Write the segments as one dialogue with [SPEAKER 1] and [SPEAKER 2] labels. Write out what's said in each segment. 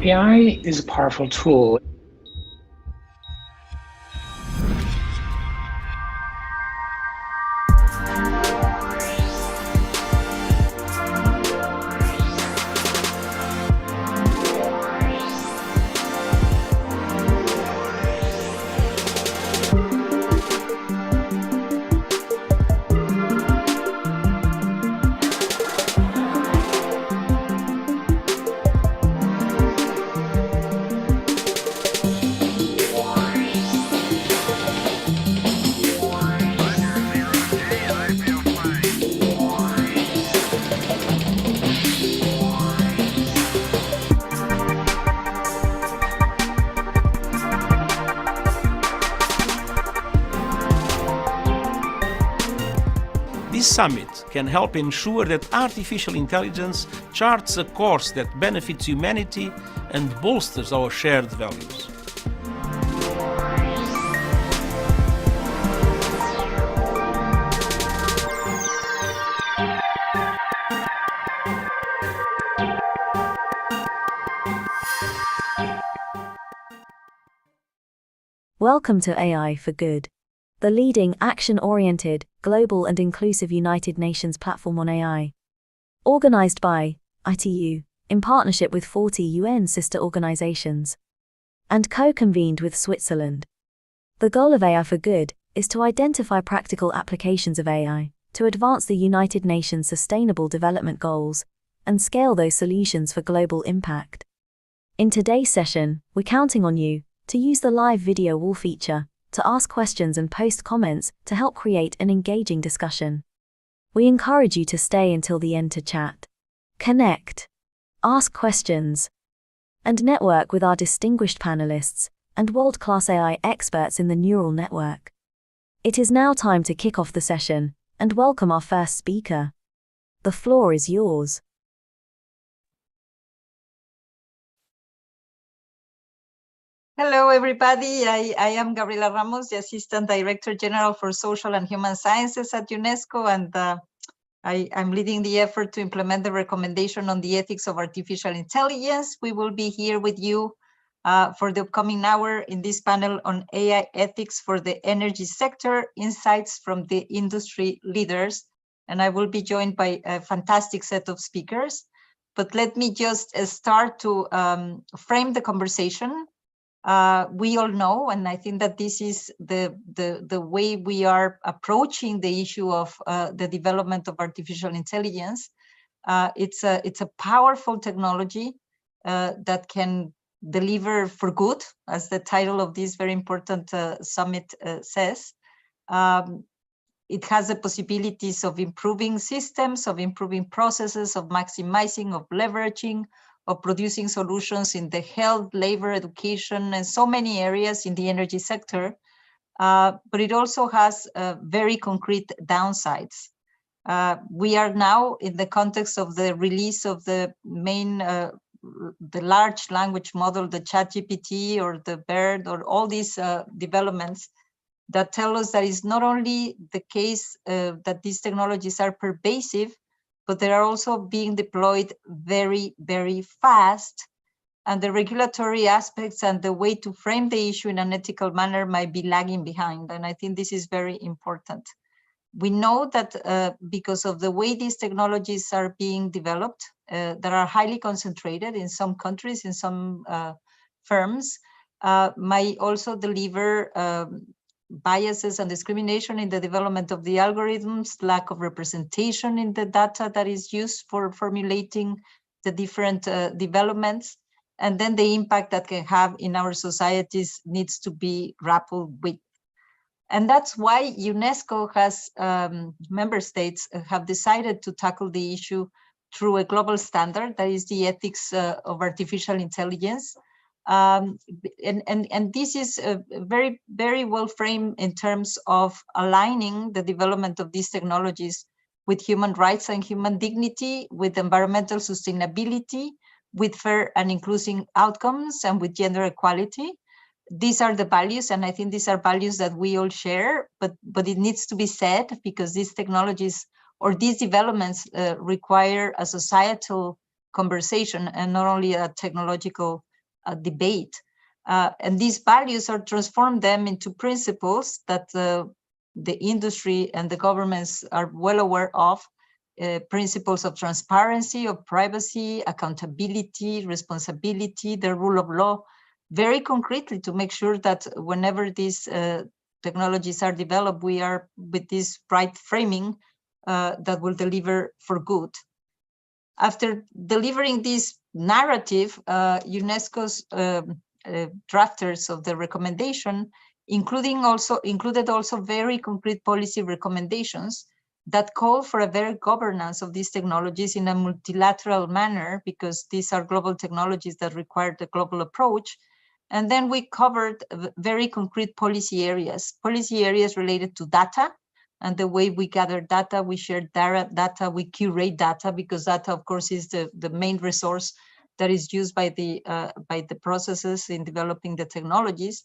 [SPEAKER 1] AI is a powerful tool.
[SPEAKER 2] This summit can help ensure that artificial intelligence charts a course that benefits humanity and bolsters our shared values.
[SPEAKER 3] Welcome to AI for Good, the leading action-oriented, global and inclusive United Nations platform on AI. Organized by ITU, in partnership with 40 UN sister organizations, and co-convened with Switzerland. The goal of AI for Good is to identify practical applications of AI to advance the United Nations Sustainable Development Goals and scale those solutions for global impact. In today's session, we're counting on you to use the live video wall feature to ask questions and post comments to help create an engaging discussion. We encourage you to stay until the end to chat, connect, ask questions, and network with our distinguished panelists and world-class AI experts in the neural network. It is now time to kick off the session and welcome our first speaker. The floor is yours.
[SPEAKER 4] Hello, everybody. I am Gabriela Ramos, the Assistant Director General for Social and Human Sciences at UNESCO, and I'm leading the effort to implement the recommendation on the ethics of artificial intelligence. We will be here with you for the upcoming hour in this panel on AI ethics for the energy sector, insights from the industry leaders. And I will be joined by a fantastic set of speakers. But let me just start to frame the conversation. We all know, and I think that this is the way we are approaching the issue of the development of artificial intelligence. It's a powerful technology that can deliver for good, as the title of this very important summit says. It has the possibilities of improving systems, of improving processes, of maximizing, of leveraging, of producing solutions in the health, labor, education, and so many areas in the energy sector. But it also has very concrete downsides. We are now in the context of the release of the main, the large language model, the ChatGPT or the BERT or all these developments that tell us that it's not only the case that these technologies are pervasive, but they are also being deployed very, very fast. And the regulatory aspects and the way to frame the issue in an ethical manner might be lagging behind. And I think this is very important. We know that because of the way these technologies are being developed, that are highly concentrated in some countries, in some firms, might also deliver biases and discrimination in the development of the algorithms, lack of representation in the data that is used for formulating the different developments, and then the impact that can have in our societies needs to be grappled with. And that's why UNESCO has, member states have decided to tackle the issue through a global standard, that is the ethics of artificial intelligence. And this is very, very well framed in terms of aligning the development of these technologies with human rights and human dignity, with environmental sustainability, with fair and inclusive outcomes, and with gender equality. These are the values, and I think these are values that we all share, but it needs to be said, because these technologies or these developments require a societal conversation and not only a technological debate. And these values are transformed them into principles that the industry and the governments are well aware of, principles of transparency, of privacy, accountability, responsibility, the rule of law, very concretely to make sure that whenever these technologies are developed, we are with this right framing that will deliver for good. After delivering this narrative, UNESCO's drafters of the recommendation included also very concrete policy recommendations that call for a better governance of these technologies in a multilateral manner, because these are global technologies that require the global approach. And then we covered very concrete policy areas related to data and the way we gather data, we share data, we curate data, because data, of course, is the main resource that is used by the processes in developing the technologies,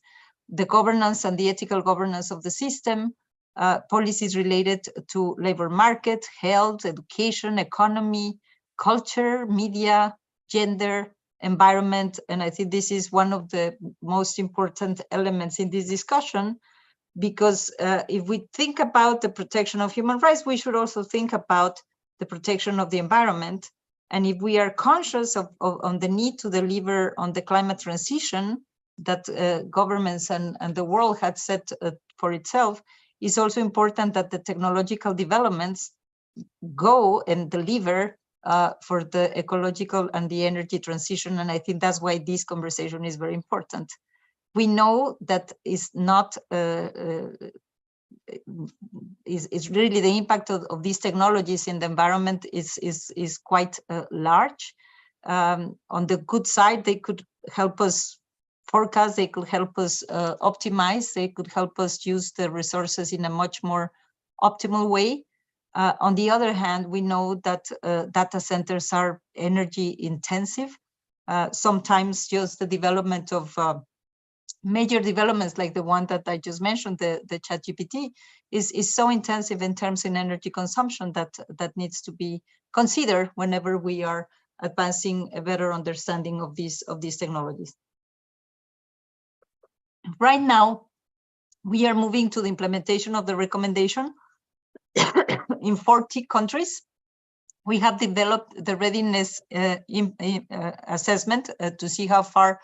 [SPEAKER 4] the governance and the ethical governance of the system, policies related to labor market, health, education, economy, culture, media, gender, environment. And I think this is one of the most important elements in this discussion, because if we think about the protection of human rights, we should also think about the protection of the environment. And if we are conscious on the need to deliver on the climate transition that governments and the world had set for itself, it's also important that the technological developments go and deliver for the ecological and the energy transition. And I think that's why this conversation is very important. We know that it's not, is really the impact of these technologies in the environment is quite large. On the good side, they could help us forecast, they could help us optimize, they could help us use the resources in a much more optimal way. On the other hand, we know that data centers are energy intensive. Sometimes just the development of major developments like the one that I just mentioned, the ChatGPT, is so intensive in terms in energy consumption that needs to be considered whenever we are advancing a better understanding of these technologies. Right now, we are moving to the implementation of the recommendation in 40 countries. We have developed the readiness assessment to see how far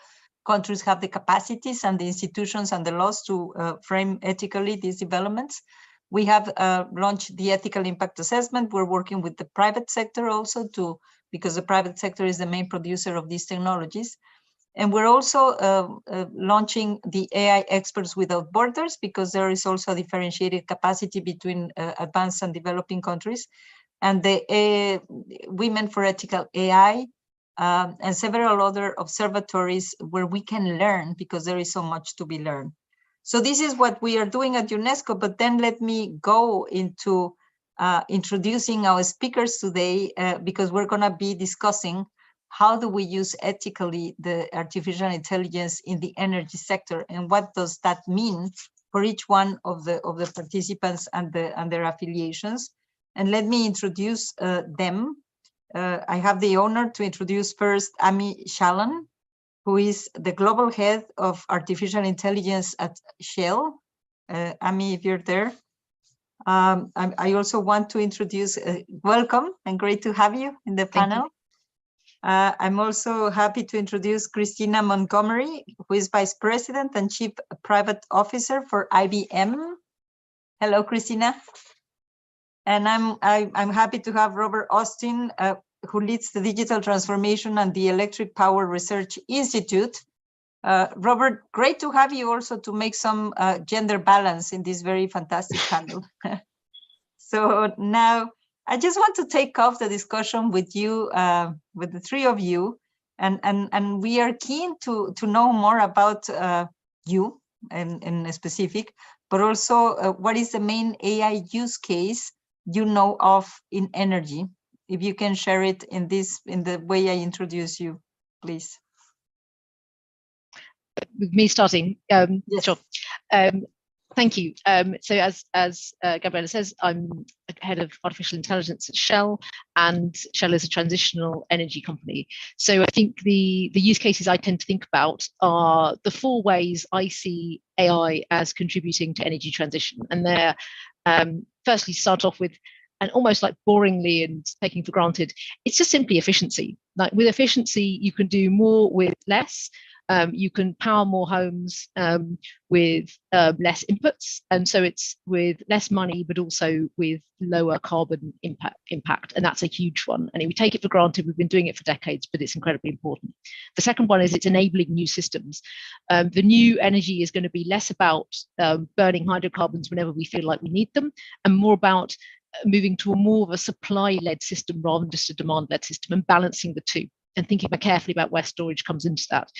[SPEAKER 4] countries have the capacities and the institutions and the laws to frame ethically these developments. We have launched the ethical impact assessment. We're working with the private sector also because the private sector is the main producer of these technologies. And we're also launching the AI Experts Without Borders, because there is also a differentiated capacity between advanced and developing countries. And the Women for Ethical AI, and several other observatories where we can learn, because there is so much to be learned. So this is what we are doing at UNESCO, but then let me go into introducing our speakers today, because we're gonna be discussing how do we use ethically the artificial intelligence in the energy sector, and what does that mean for each one of the participants and their affiliations. And let me introduce them. I have the honor to introduce first Ami Shalon, who is the global head of artificial intelligence at Shell. Ami, if you're there. I also want to introduce, welcome and great to have you in the panel. I'm also happy to introduce Christina Montgomery, who is Vice President and Chief Private Officer for IBM. Hello, Christina. And I'm happy to have Robert Austin, who leads the digital transformation and the Electric Power Research Institute. Robert, great to have you also to make some gender balance in this very fantastic panel. So now I just want to take off the discussion with you, with the three of you, and we are keen to know more about you in specific, but also what is the main AI use case you know of in energy. If you can share it in the way I introduce you, please.
[SPEAKER 5] With me starting,
[SPEAKER 4] Yes.
[SPEAKER 5] Sure. Thank you. So as Gabriela says, I'm head of artificial intelligence at Shell, and Shell is a transitional energy company. So I think the use cases I tend to think about are the 4 ways I see AI as contributing to energy transition. And they're firstly start off with, and almost like boringly and taking for granted, it's just simply efficiency. Like with efficiency, you can do more with less. You can power more homes with less inputs, and so it's with less money, but also with lower carbon impact, and that's a huge one. And we take it for granted. We've been doing it for decades, but it's incredibly important. The second one is it's enabling new systems. The new energy is going to be less about burning hydrocarbons whenever we feel like we need them, and more about moving to more of a supply-led system rather than just a demand-led system, and balancing the two and thinking carefully about where storage comes into that.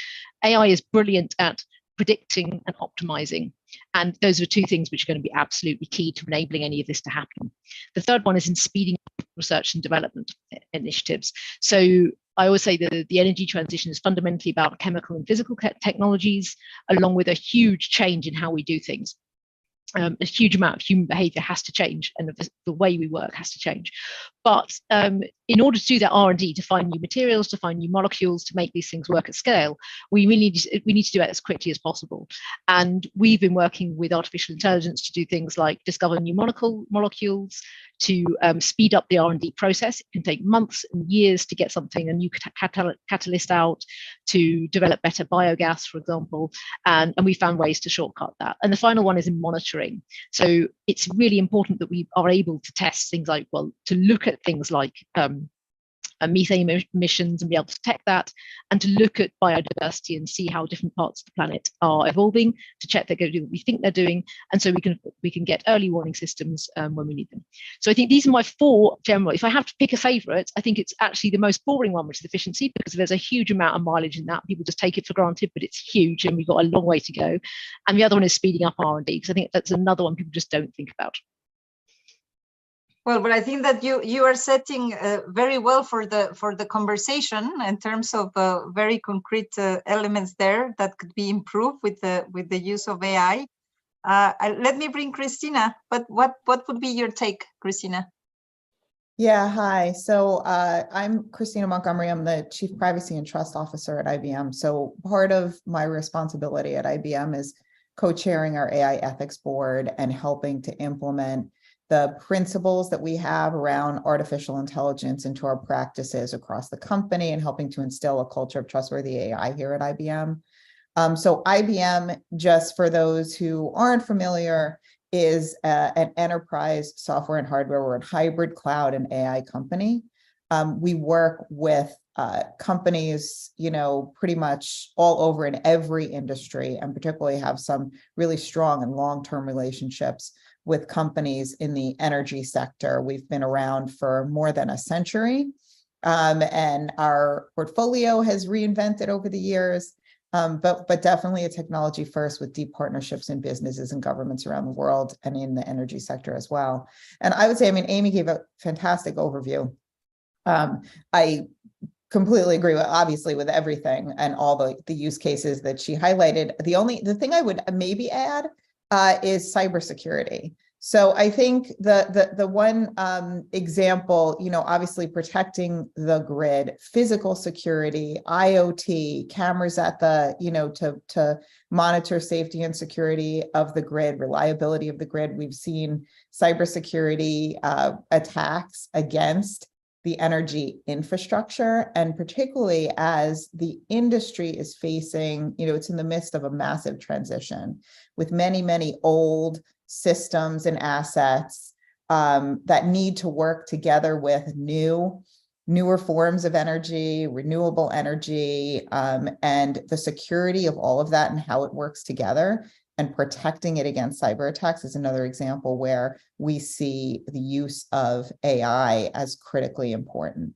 [SPEAKER 5] AI is brilliant at predicting and optimizing, and those are 2 things which are going to be absolutely key to enabling any of this to happen. The third one is in speeding up research and development initiatives. So I always say that the energy transition is fundamentally about chemical and physical technologies, along with a huge change in how we do things. A huge amount of human behavior has to change, and the way we work has to change. But in order to do that R&D, to find new materials, to find new molecules, to make these things work at scale, we need to do it as quickly as possible. And we've been working with artificial intelligence to do things like discover new molecules, to speed up the R&D process. It can take months and years to get something, a new catalyst out, to develop better biogas, for example, and we found ways to shortcut that. And the final one is in monitoring. So it's really important that we are able to test things like, well, to look at things like methane emissions and be able to detect that, and to look at biodiversity and see how different parts of the planet are evolving, to check they're going to do what we think they're doing, and so we can get early warning systems when we need them. So I think these are my 4 general. If I have to pick a favorite, I think it's actually the most boring one, which is efficiency, because there's a huge amount of mileage in that. People just take it for granted, but it's huge and we've got a long way to go. And the other one is speeding up R&D, because I think that's another one people just don't think about.
[SPEAKER 4] Well, but I think that you are setting very well for the conversation in terms of very concrete elements there that could be improved with the use of AI. Let me bring Christina. But what would be your take, Christina?
[SPEAKER 6] Yeah, hi. So I'm Christina Montgomery. I'm the Chief Privacy and Trust Officer at IBM. So part of my responsibility at IBM is co-chairing our AI ethics board and helping to implement the principles that we have around artificial intelligence into our practices across the company, and helping to instill a culture of trustworthy AI here at IBM. So IBM, just for those who aren't familiar, is an enterprise software and hardware. We're a hybrid cloud and AI company. We work with companies, pretty much all over in every industry, and particularly have some really strong and long-term relationships with companies in the energy sector. We've been around for more than a century, and our portfolio has reinvented over the years, but definitely a technology first, with deep partnerships in businesses and governments around the world and in the energy sector as well. And I would say, Amy gave a fantastic overview. I completely agree with, obviously, with everything and all the use cases that she highlighted. The thing I would maybe add is cybersecurity. So I think the one example, obviously protecting the grid, physical security, IoT, cameras at the, to monitor safety and security of the grid, reliability of the grid. We've seen cybersecurity attacks against the energy infrastructure, and particularly as the industry is facing, it's in the midst of a massive transition with many, many old systems and assets that need to work together with newer forms of energy, renewable energy, and the security of all of that and how it works together, and protecting it against cyber attacks is another example where we see the use of AI as critically important.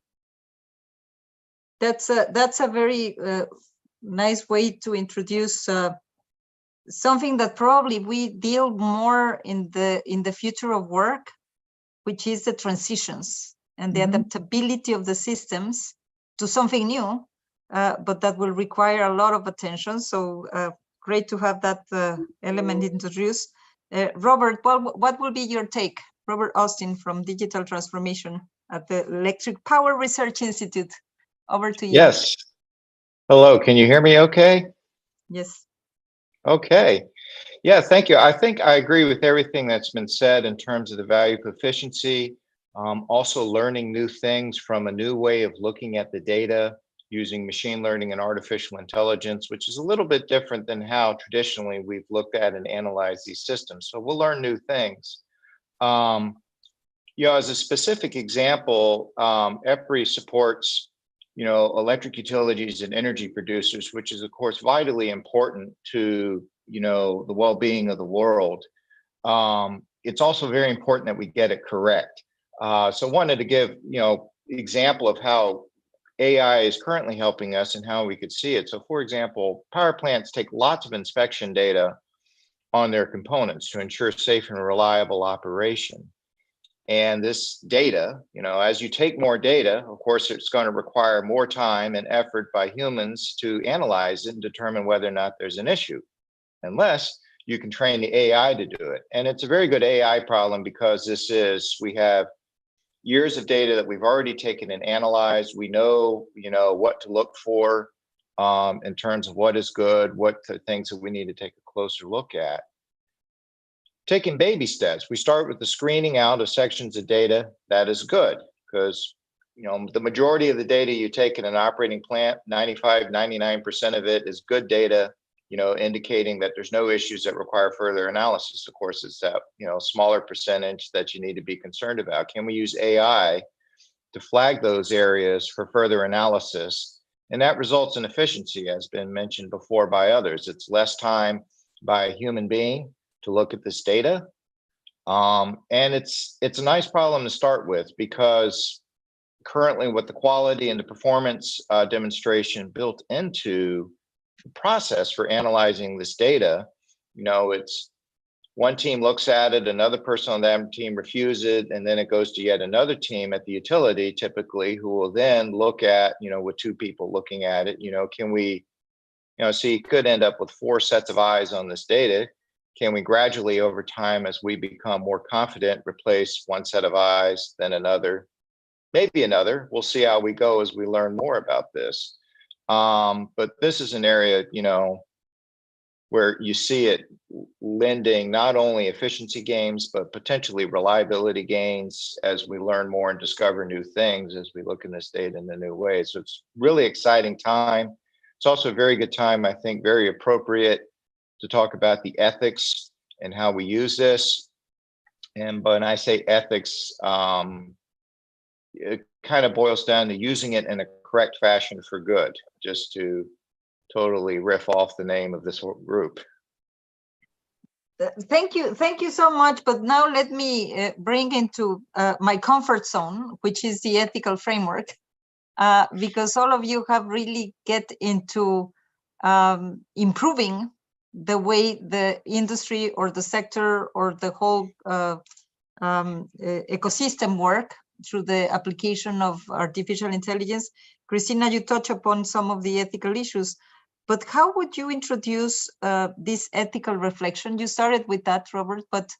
[SPEAKER 4] That's a very nice way to introduce something that probably we deal more in the future of work, which is the transitions and the adaptability of the systems to something new, but that will require a lot of attention. So great to have that element introduced. Robert, what will be your take? Robert Austin from Digital Transformation at the Electric Power Research Institute. Over to you.
[SPEAKER 7] Yes. Hello, can you hear me okay?
[SPEAKER 4] Yes.
[SPEAKER 7] Okay. Yeah, thank you. I think I agree with everything that's been said in terms of the value of efficiency. Also learning new things from a new way of looking at the data using machine learning and artificial intelligence, which is a little bit different than how traditionally we've looked at and analyzed these systems. So we'll learn new things. As a specific example, EPRI supports, electric utilities and energy producers, which is of course vitally important to, the well-being of the world. It's also very important that we get it correct. So wanted to give, example of how AI is currently helping us and how we could see it. So for example, power plants take lots of inspection data on their components to ensure safe and reliable operation. And this data, as you take more data, of course, it's going to require more time and effort by humans to analyze it and determine whether or not there's an issue, unless you can train the AI to do it. And it's a very good AI problem because we have years of data that we've already taken and analyzed. We know, what to look for in terms of what is good, what the things that we need to take a closer look at. Taking baby steps, we start with the screening out of sections of data. That is good because, the majority of the data you take in an operating plant, 95, 99% of it is good data, indicating that there's no issues that require further analysis. Of course, it's that, smaller percentage that you need to be concerned about. Can we use AI to flag those areas for further analysis? And that results in efficiency, as been mentioned before by others. It's less time by a human being to look at this data. And it's a nice problem to start with because currently with the quality and the performance demonstration built into the process for analyzing this data, it's one team looks at it, another person on that team refuses it, and then it goes to yet another team at the utility typically who will then look at, with two people looking at it, can we, so you could end up with 4 sets of eyes on this data. Can we gradually over time, as we become more confident, replace one set of eyes, then another, maybe another? We'll see how we go as we learn more about this. But this is an area, where you see it lending not only efficiency gains, but potentially reliability gains as we learn more and discover new things as we look in this data in a new way. So it's really exciting time. It's also a very good time, I think, very appropriate to talk about the ethics and how we use this. And when I say ethics, it kind of boils down to using it in a correct fashion for good, just to totally riff off the name of this group.
[SPEAKER 4] Thank you so much. But now let me bring into my comfort zone, which is the ethical framework, because all of you have really get into improving the way the industry or the sector or the whole ecosystem work through the application of artificial intelligence. Christina, you touch upon some of the ethical issues, but how would you introduce this ethical reflection? You started with that, Robert, but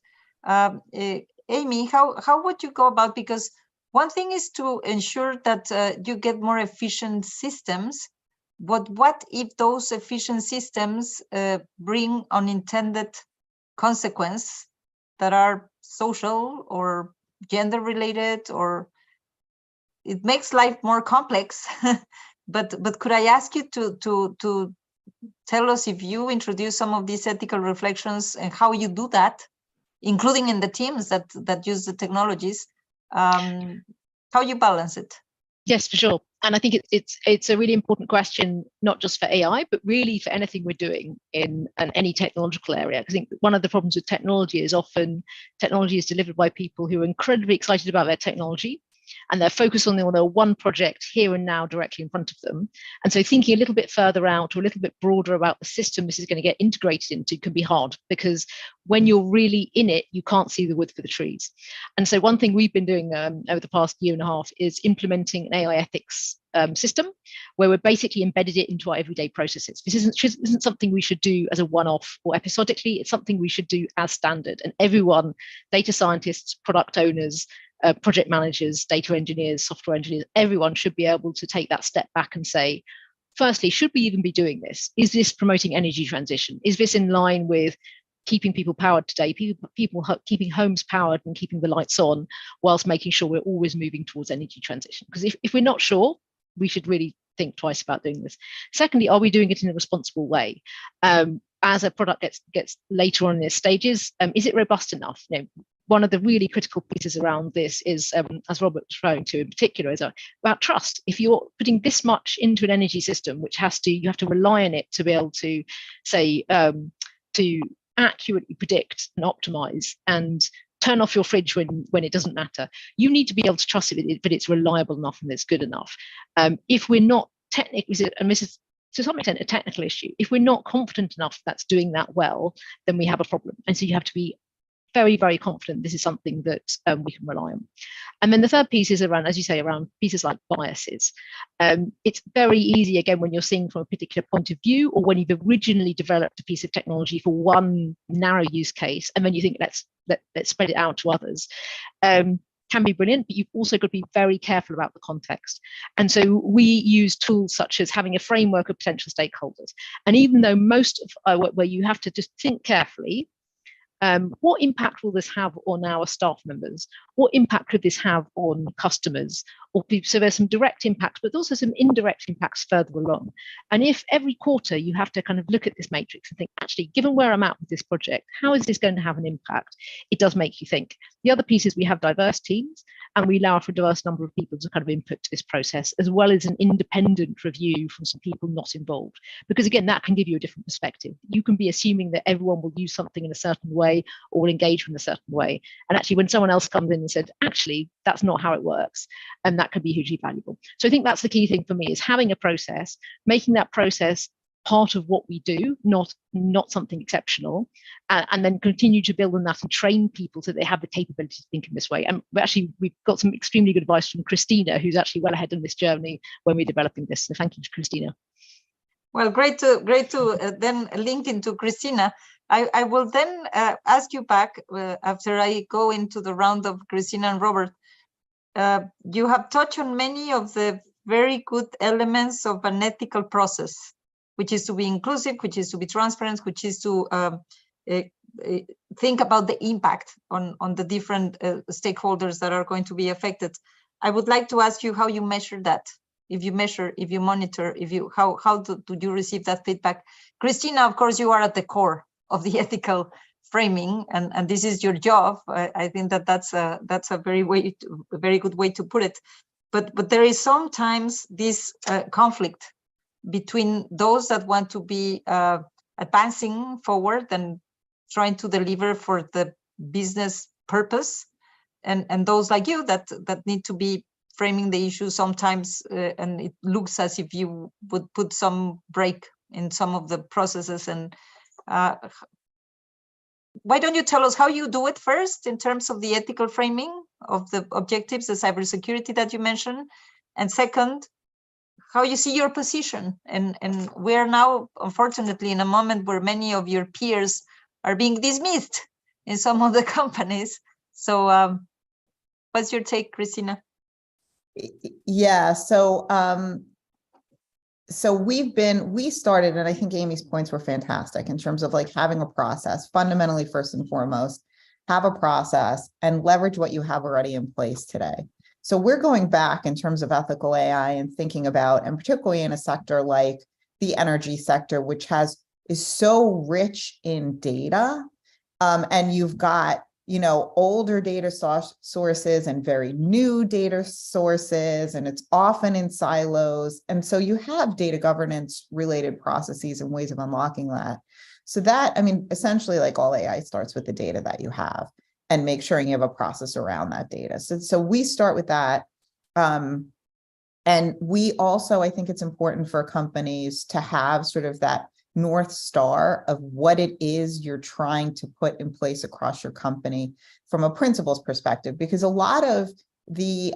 [SPEAKER 4] Amy, how would you go about? Because one thing is to ensure that you get more efficient systems, but what if those efficient systems bring unintended consequences that are social or gender related, or it makes life more complex? but could I ask you to tell us if you introduce some of these ethical reflections and how you do that, including in the teams that use the technologies, how you balance it?
[SPEAKER 5] Yes, for sure. And I think it's a really important question, not just for AI, but really for anything we're doing in any technological area. I think one of the problems with technology is often technology is delivered by people who are incredibly excited about their technology, and they're focused on their one project here and now directly in front of them. And so thinking a little bit further out or a little bit broader about the system this is going to get integrated into can be hard, because when you're really in it, you can't see the wood for the trees. And so one thing we've been doing over the past year and a half is implementing an AI ethics system where we're basically embedded it into our everyday processes. This isn't something we should do as a one-off or episodically. It's something we should do as standard. And everyone, data scientists, product owners, project managers, data engineers, software engineers, everyone should be able to take that step back and say, firstly, should we even be doing this? Is this promoting energy transition? Is this in line with keeping people powered today, people keeping homes powered and keeping the lights on, whilst making sure we're always moving towards energy transition? Because if we're not sure, we should really think twice about doing this. Secondly, are we doing it in a responsible way? As a product gets later on in its stages, is it robust enough? One of the really critical pieces around this is, as Robert was referring to in particular, is about trust. If you're putting this much into an energy system, which you have to rely on it to be able to say, to accurately predict and optimize and turn off your fridge when it doesn't matter, you need to be able to trust it, but it's reliable enough and it's good enough. If we're not technically, and this is to some extent a technical issue, if we're not confident enough that's doing that well, then we have a problem. And so you have to be very, very confident this is something that we can rely on. And then the third piece is around, as you say, around pieces like biases. It's very easy, again, when you're seeing from a particular point of view, or when you've originally developed a piece of technology for one narrow use case, and then you think let's spread it out to others. Can be brilliant, but you've also got to be very careful about the context. And so we use tools such as having a framework of potential stakeholders. And even though most of where you have to just think carefully, what impact will this have on our staff members? What impact could this have on customers? So there's some direct impacts, but also some indirect impacts further along. And if every quarter you have to kind of look at this matrix and think, actually, given where I'm at with this project, how is this going to have an impact? It does make you think. The other piece is we have diverse teams, and we allow for a diverse number of people to kind of input to this process, as well as an independent review from some people not involved. Because again, that can give you a different perspective. You can be assuming that everyone will use something in a certain way or will engage in a certain way. And actually, when someone else comes in and said, actually, that's not how it works, and that could be hugely valuable. So I think that's the key thing for me, is having a process, making that process part of what we do, not something exceptional, and then continue to build on that and train people so they have the capability to think in this way. And we've got some extremely good advice from Christina, who's actually well ahead on this journey when we're developing this. So thank you to Christina.
[SPEAKER 4] Well, great to then link into Christina. I will then ask you back after I go into the round of Christina and Robert. You have touched on many of the very good elements of an ethical process, which is to be inclusive, which is to be transparent, which is to think about the impact on the different stakeholders that are going to be affected. I would like to ask you how you measure that. If you measure, if you monitor, how do you receive that feedback? Christina, of course, you are at the core of the ethical framing, and this is your job. I think that's a very good way to put it. But there is sometimes this conflict between those that want to be advancing forward and trying to deliver for the business purpose, and those like you that need to be framing the issue sometimes, and it looks as if you would put some break in some of the processes. And why don't you tell us how you do it first in terms of the ethical framing of the objectives, the cybersecurity that you mentioned, and second, how you see your position. And we're now, unfortunately, in a moment where many of your peers are being dismissed in some of the companies. So what's your take, Christina?
[SPEAKER 6] Yeah, so we started, and I think Amy's points were fantastic in terms of like having a process, fundamentally, first and foremost, have a process and leverage what you have already in place today. So we're going back in terms of ethical AI and thinking about, and particularly in a sector like the energy sector, which is so rich in data, and you've got, older data sources and very new data sources, and it's often in silos. And so you have data governance related processes and ways of unlocking that. So that, essentially, like all AI starts with the data that you have and make sure you have a process around that data. So we start with that. And we also, I think it's important for companies to have sort of that North Star of what it is you're trying to put in place across your company from a principles perspective, because a lot of the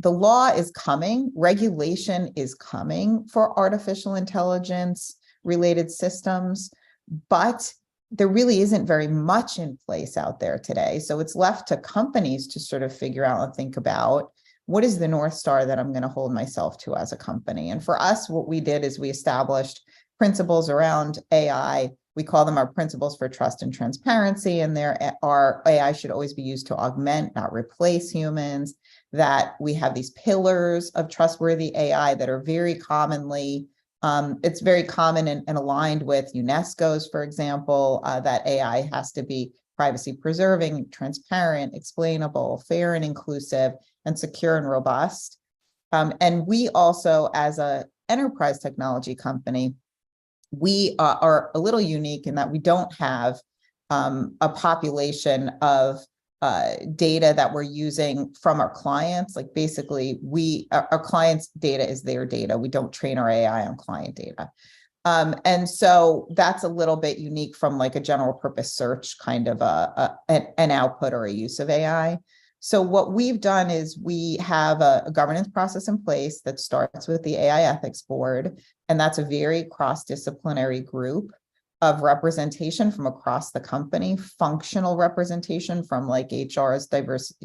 [SPEAKER 6] law is coming, regulation is coming for artificial intelligence related systems, but there really isn't very much in place out there today. So it's left to companies to sort of figure out and think about, what is the North Star that I'm going to hold myself to as a company? And for us, what we did is we established principles around AI. We call them our principles for trust and transparency. And our AI should always be used to augment, not replace humans. That we have these pillars of trustworthy AI that are very commonly, it's very common and aligned with UNESCO's, for example, that AI has to be privacy preserving, transparent, explainable, fair and inclusive, and secure and robust. And we also, as an enterprise technology company, we are a little unique in that we don't have a population of data that we're using from our clients. Like basically, our clients' data is their data. We don't train our AI on client data. And so that's a little bit unique from like a general purpose search kind of an output or a use of AI. So what we've done is we have a governance process in place that starts with the AI Ethics Board, and that's a very cross-disciplinary group of representation from across the company, functional representation from like HR's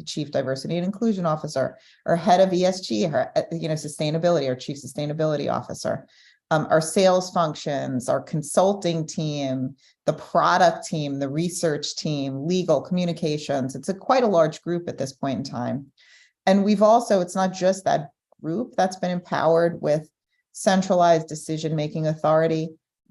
[SPEAKER 6] chief diversity and inclusion officer, or head of ESG, her, sustainability, or chief sustainability officer. Our sales functions, our consulting team, the product team, the research team, legal, communications. It's quite a large group at this point in time. And we've also, it's not just that group that's been empowered with centralized decision-making authority,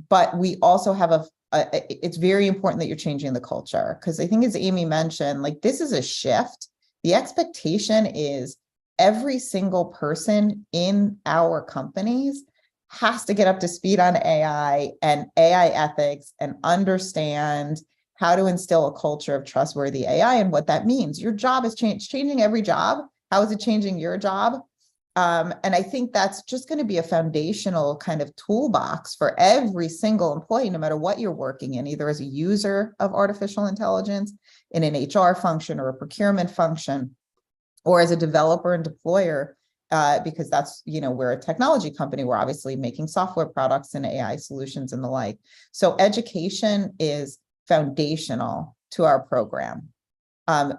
[SPEAKER 6] but we also have it's very important that you're changing the culture, because I think, as Amy mentioned, like this is a shift. The expectation is every single person in our companies has to get up to speed on AI and AI ethics and understand how to instill a culture of trustworthy AI and what that means. Your job is changing every job. How is it changing your job? And I think that's just going to be a foundational kind of toolbox for every single employee, no matter what you're working in, either as a user of artificial intelligence in an HR function or a procurement function, or as a developer and deployer. Because that's, we're a technology company. We're obviously making software products and AI solutions and the like. So education is foundational to our program.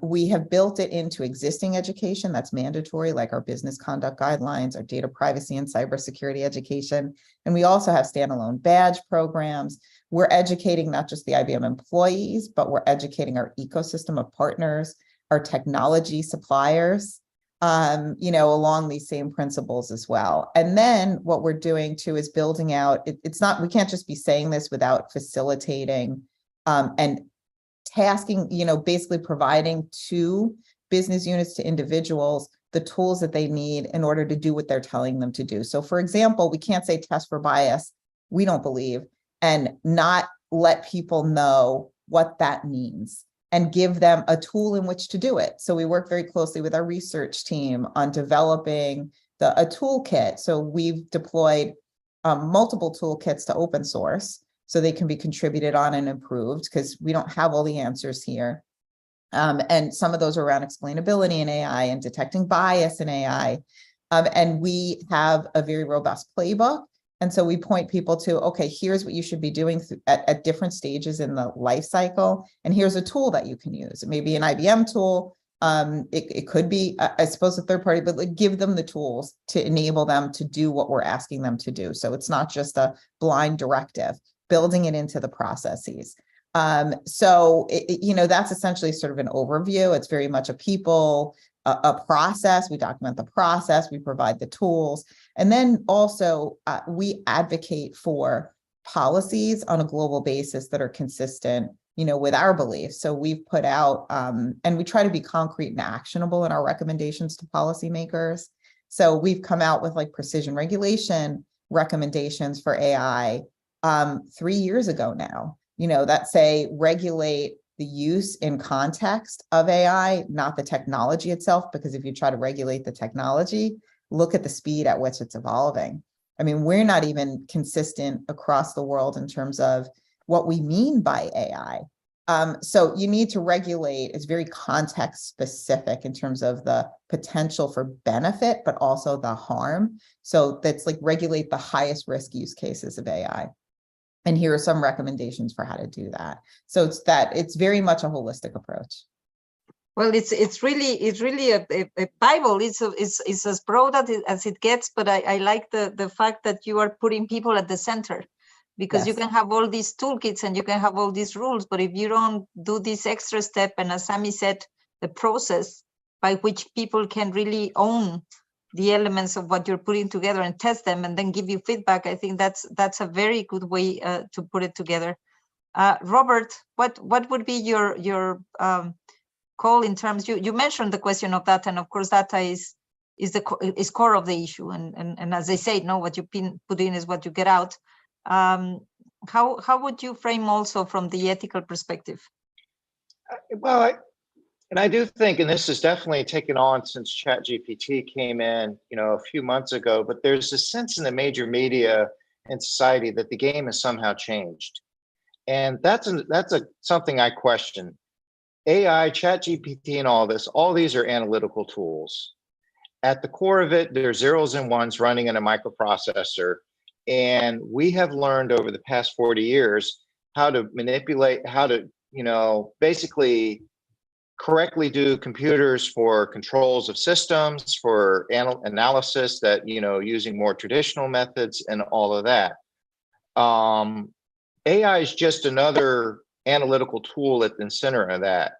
[SPEAKER 6] We have built it into existing education that's mandatory, like our business conduct guidelines, our data privacy and cybersecurity education. And we also have standalone badge programs. We're educating not just the IBM employees, but we're educating our ecosystem of partners, our technology suppliers, along these same principles as well. And then what we're doing too is building out, we can't just be saying this without facilitating and tasking, basically providing to business units, to individuals, the tools that they need in order to do what they're telling them to do. So for example, we can't say test for bias, we don't believe, and not let people know what that means and give them a tool in which to do it. So we work very closely with our research team on developing a toolkit. So we've deployed multiple toolkits to open source so they can be contributed on and improved, because we don't have all the answers here. And some of those are around explainability in AI and detecting bias in AI. And we have a very robust playbook. And so we point people to, okay, here's what you should be doing at different stages in the life cycle. And here's a tool that you can use. It may be an IBM tool. It could be, I suppose, a third party, but like give them the tools to enable them to do what we're asking them to do. So it's not just a blind directive, building it into the processes. So, that's essentially sort of an overview. It's very much a process. We document the process, we provide the tools. And then also we advocate for policies on a global basis that are consistent, with our beliefs. So we've put out, and we try to be concrete and actionable in our recommendations to policymakers. So we've come out with like precision regulation recommendations for AI 3 years ago now, that say regulate the use in context of AI, not the technology itself, because if you try to regulate the technology, look at the speed at which it's evolving. I mean, we're not even consistent across the world in terms of what we mean by AI. So you need to regulate, it's very context specific in terms of the potential for benefit, but also the harm. So that's like regulate the highest risk use cases of AI. And here are some recommendations for how to do that. So it's very much a holistic approach.
[SPEAKER 4] Well, it's really a Bible. It's as broad as it gets, but I like the fact that you are putting people at the center, because you can have all these toolkits and you can have all these rules, but if you don't do this extra step, and as Sami said, the process by which people can really own the elements of what you're putting together and test them and then give you feedback, I think that's a very good way to put it together. Robert, what would be your call in terms, you mentioned the question of data, and of course data is core of the issue, and as they say, no, what you put in is what you get out. How would you frame also from the ethical perspective?
[SPEAKER 7] Well, I do think, and this has definitely taken on since ChatGPT came in, a few months ago, but there's a sense in the major media and society that the game has somehow changed. And that's something I question. AI, ChatGPT, and all these are analytical tools. At the core of it, there's zeros and ones running in a microprocessor. And we have learned over the past 40 years how to manipulate, how to, basically correctly do computers for controls of systems, for analysis that, using more traditional methods and all of that. AI is just another analytical tool at the center of that.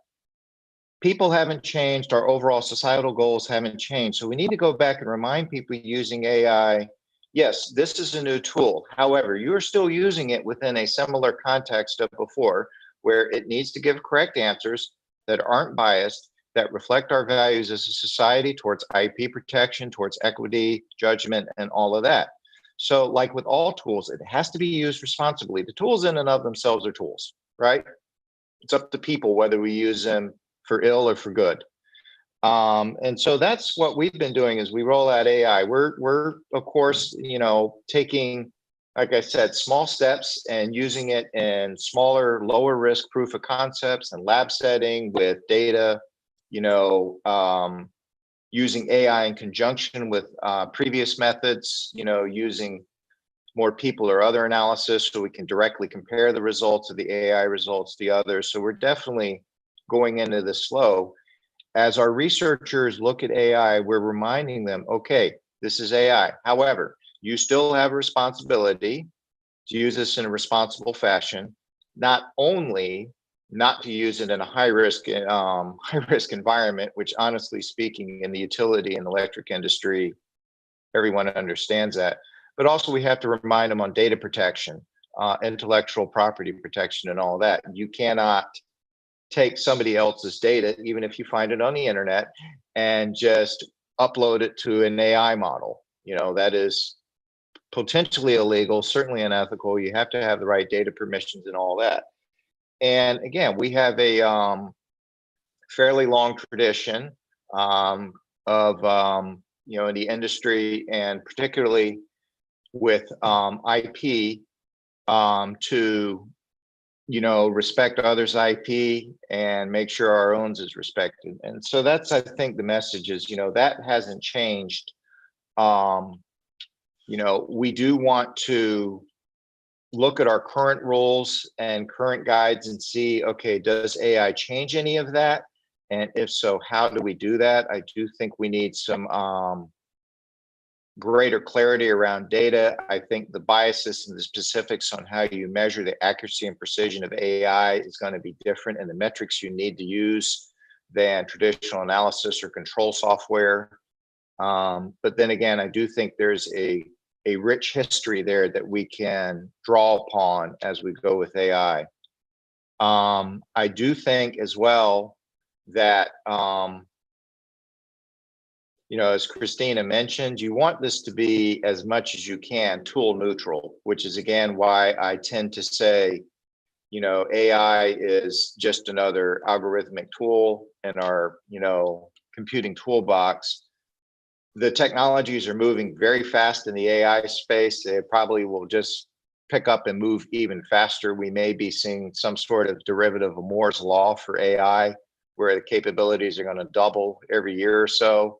[SPEAKER 7] People haven't changed. Our overall societal goals haven't changed. So we need to go back and remind people using AI, yes, this is a new tool. However, you are still using it within a similar context of before, where it needs to give correct answers that aren't biased, that reflect our values as a society towards IP protection, towards equity, judgment, and all of that. So like with all tools, it has to be used responsibly. The tools in and of themselves are tools, right? It's up to people whether we use them for ill or for good. And so that's what we've been doing as we roll out AI. We're of course, taking, like I said, small steps and using it in smaller, lower risk proof of concepts and lab setting with data, using AI in conjunction with previous methods, using more people or other analysis so we can directly compare the results of the AI results to others. So we're definitely going into this slow. As our researchers look at AI, we're reminding them, okay, this is AI. However, you still have a responsibility to use this in a responsible fashion, not only not to use it in a high risk environment, which honestly speaking, in the utility and electric industry, everyone understands that, but also we have to remind them on data protection, intellectual property protection, and all that. You cannot take somebody else's data, even if you find it on the internet, and just upload it to an AI model. That is potentially illegal, certainly unethical. You have to have the right data permissions and all that. And again, we have a fairly long tradition of in the industry, and particularly with IP, to respect others' IP and make sure our own is respected. And so that's, I think, the message is, that hasn't changed. We do want to look at our current rules and current guides and see, okay, does AI change any of that? And if so, how do we do that? I do think we need some greater clarity around data. I think the biases and the specifics on how you measure the accuracy and precision of AI is going to be different, and the metrics you need to use than traditional analysis or control software. But then again, I do think there's a rich history there that we can draw upon as we go with AI. I do think as well that, as Christina mentioned, you want this to be as much as you can tool neutral, which is again why I tend to say, you know, AI is just another algorithmic tool in our, you know, computing toolbox. The technologies are moving very fast in the AI space. They probably will just pick up and move even faster. We may be seeing some sort of derivative of Moore's law for AI, where the capabilities are going to double every year or so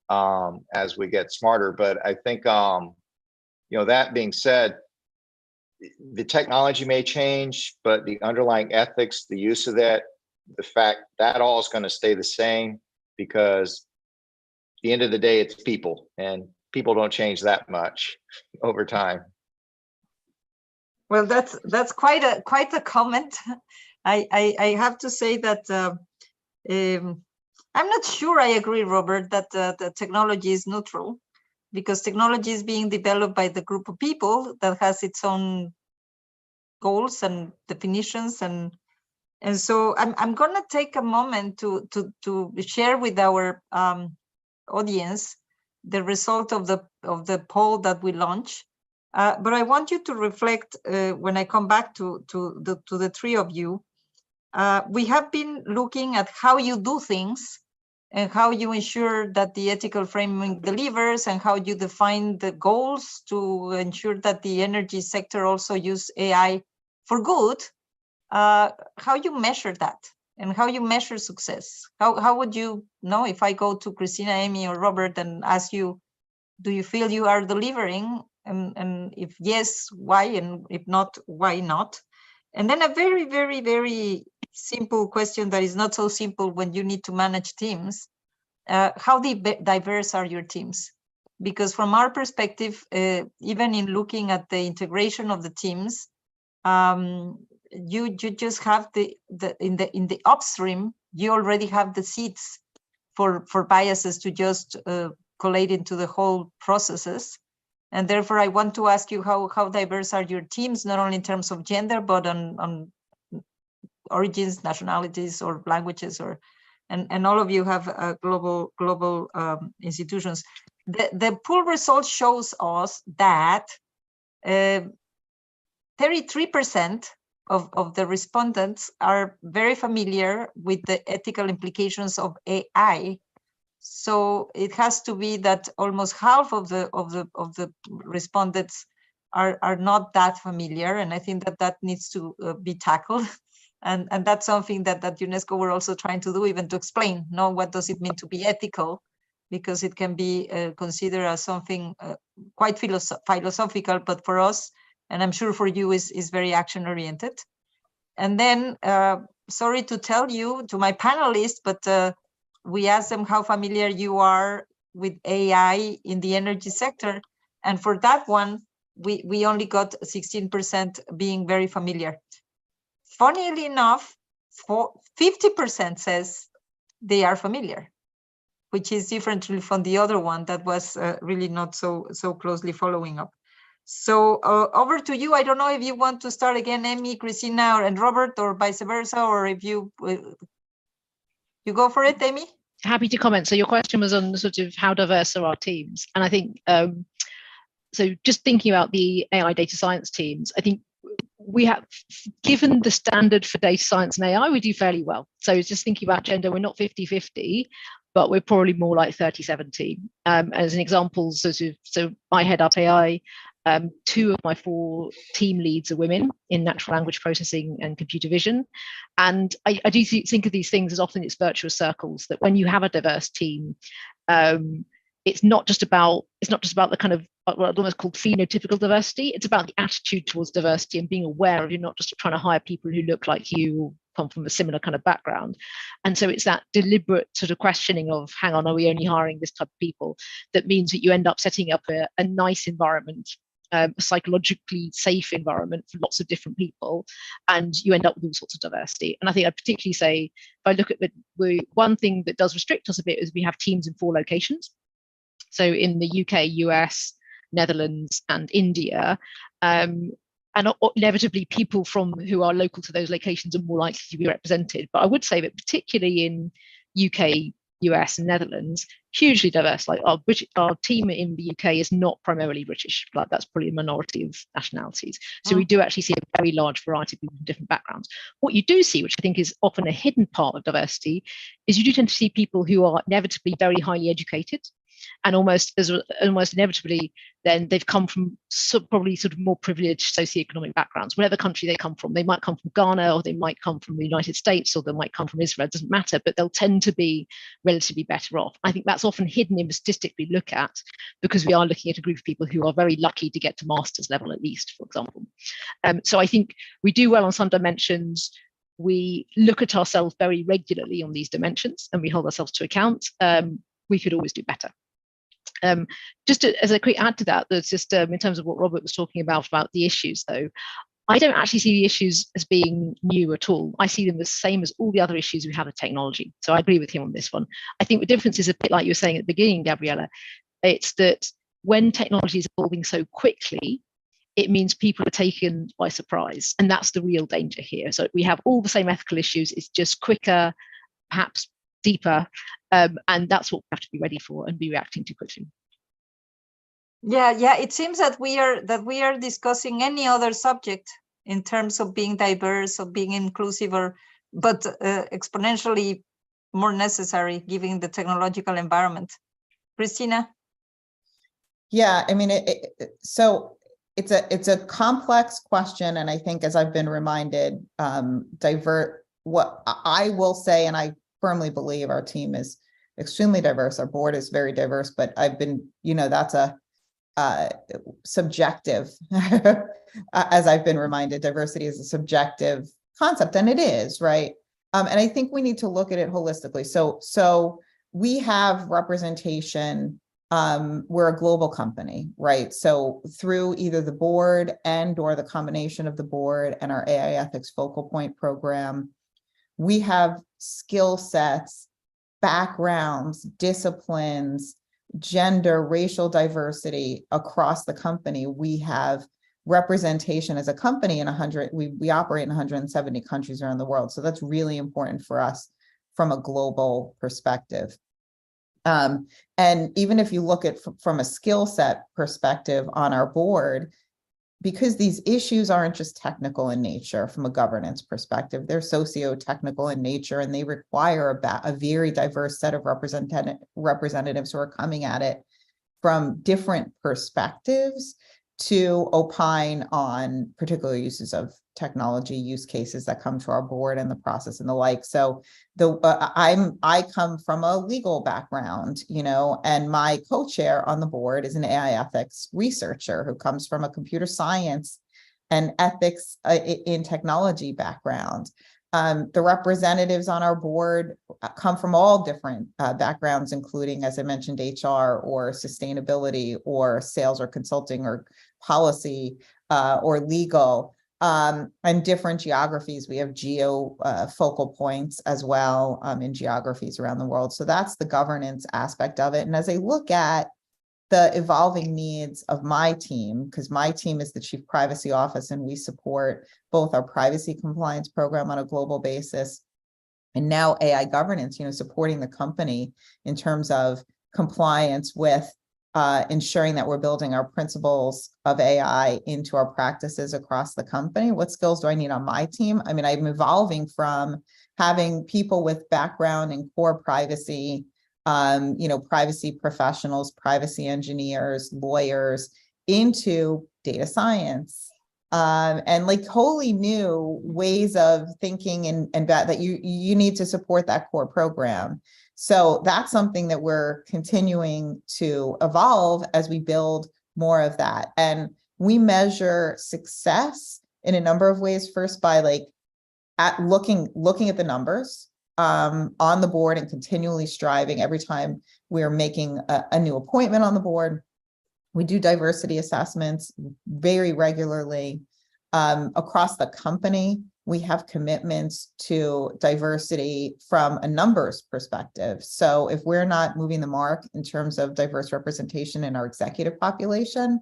[SPEAKER 7] as we get smarter. But I think, you know, that being said, the technology may change, but the underlying ethics, the use of that, the fact that all is going to stay the same, because at the end of the day, it's people, and people don't change that much over time.
[SPEAKER 4] Well, that's quite a comment. I have to say that I'm not sure I agree, Robert, that the technology is neutral, because technology is being developed by the group of people that has its own goals and definitions, and so I'm gonna take a moment to share with our audience the result of the poll that we launched. But I want you to reflect when I come back to the three of you. We have been looking at how you do things and how you ensure that the ethical framework delivers, and how you define the goals to ensure that the energy sector also use AI for good. How you measure that, and how you measure success. How would you know, if I go to Christina, Amy, or Robert and ask you, do you feel you are delivering? And if yes, why? And if not, why not? And then a very, very, very simple question that is not so simple when you need to manage teams. How diverse are your teams? Because from our perspective, even in looking at the integration of the teams, you just have in the upstream, you already have the seeds for biases to just collate into the whole processes. And therefore, I want to ask you how diverse are your teams, not only in terms of gender, but on origins, nationalities, or languages, or and all of you have global institutions. The poll result shows us that 33% of the respondents are very familiar with the ethical implications of AI. So it has to be that almost half of the respondents are not that familiar, and I think that needs to be tackled, and that's something that UNESCO were also trying to do, even to explain, no, what does it mean to be ethical, because it can be considered as something quite philosophical, but for us, and I'm sure for you, is very action oriented. And then, sorry to tell you, to my panelists, but we asked them how familiar you are with AI in the energy sector. And for that one, we only got 16% being very familiar. Funnily enough, 50% says they are familiar, which is differently from the other one that was really not so closely following up. So over to you. I don't know if you want to start again, Amy, Christina, and Robert, or vice versa, or if you go for it, Amy.
[SPEAKER 5] Happy to comment. So your question was on sort of how diverse are our teams, and I think so. Just thinking about the AI data science teams, I think we have, given the standard for data science and AI, we do fairly well. So just thinking about gender, we're not 50-50, but we're probably more like 30-70. As an example, so I head up AI. 2 of my 4 team leads are women in natural language processing and computer vision. And I do think of these things as often it's virtuous circles, that when you have a diverse team, it's not just about the kind of what almost called phenotypical diversity. It's about the attitude towards diversity and being aware of, you're not just trying to hire people who look like you or come from a similar kind of background. And so it's that deliberate sort of questioning of, hang on, are we only hiring this type of people? That means that you end up setting up a nice environment, a psychologically safe environment for lots of different people, and you end up with all sorts of diversity. And I think I'd particularly say, if I look at one thing that does restrict us a bit is we have teams in 4 locations. So in the UK, US, Netherlands, and India, and inevitably people who are local to those locations are more likely to be represented. But I would say that particularly in UK US and Netherlands, hugely diverse. Like our team in the UK is not primarily British, like that's probably a minority of nationalities. So we do actually see a very large variety of people from different backgrounds. What you do see, which I think is often a hidden part of diversity, is you do tend to see people who are inevitably very highly educated, and almost inevitably, then they've come from probably sort of more privileged socioeconomic backgrounds. Whatever country they come from, they might come from Ghana, or they might come from the United States, or they might come from Israel. It doesn't matter, but they'll tend to be relatively better off. I think that's often hidden in the statistic we look at, because we are looking at a group of people who are very lucky to get to master's level at least, for example. So I think we do well on some dimensions. We look at ourselves very regularly on these dimensions, and we hold ourselves to account. We could always do better. Just as a quick add to that, there's just in terms of what Robert was talking about the issues, though, I don't actually see the issues as being new at all. I see them the same as all the other issues we have with technology. So I agree with him on this one. I think the difference is a bit like you were saying at the beginning, Gabriella. It's that when technology is evolving so quickly, it means people are taken by surprise. And that's the real danger here. So we have all the same ethical issues. It's just quicker, perhaps deeper, and that's what we have to be ready for and be reacting to quickly.
[SPEAKER 4] Yeah, it seems that we are discussing any other subject in terms of being diverse, of being inclusive, but exponentially more necessary given the technological environment. Christina?
[SPEAKER 6] Yeah, I mean, so it's a complex question, and I think, as I've been reminded, what I will say, and I firmly believe our team is extremely diverse. Our board is very diverse, but I've been, that's a subjective, as I've been reminded, diversity is a subjective concept, and it is, right? And I think we need to look at it holistically. So we have representation. We're a global company, right? So through either the board or the combination of the board and our AI ethics focal point program, we have skill sets, backgrounds, disciplines, gender, racial diversity across the company. We have representation as a company in we operate in 170 countries around the world. So that's really important for us from a global perspective. And even if you look at from a skill set perspective on our board, because these issues aren't just technical in nature from a governance perspective, they're socio-technical in nature, and they require a very diverse set of representatives who are coming at it from different perspectives to opine on particular uses of technology, use cases that come to our board and the process and the like. So I come from a legal background, and my co-chair on the board is an AI ethics researcher who comes from a computer science and ethics in technology background. The representatives on our board come from all different backgrounds, including, as I mentioned, HR or sustainability or sales or consulting or policy or legal, and different geographies. We have focal points as well in geographies around the world. So that's the governance aspect of it. And as I look at the evolving needs of my team, because my team is the Chief Privacy Office, and we support both our privacy compliance program on a global basis and now AI governance, supporting the company in terms of compliance with ensuring that we're building our principles of AI into our practices across the company. What skills do I need on my team? I mean, I'm evolving from having people with background in core privacy, privacy professionals, privacy engineers, lawyers, into data science, and like wholly new ways of thinking and that you need to support that core program. So that's something that we're continuing to evolve as we build more of that. And we measure success in a number of ways. First, by looking at the numbers on the board and continually striving every time we're making a new appointment on the board. We do diversity assessments very regularly across the company. We have commitments to diversity from a numbers perspective. So if we're not moving the mark in terms of diverse representation in our executive population,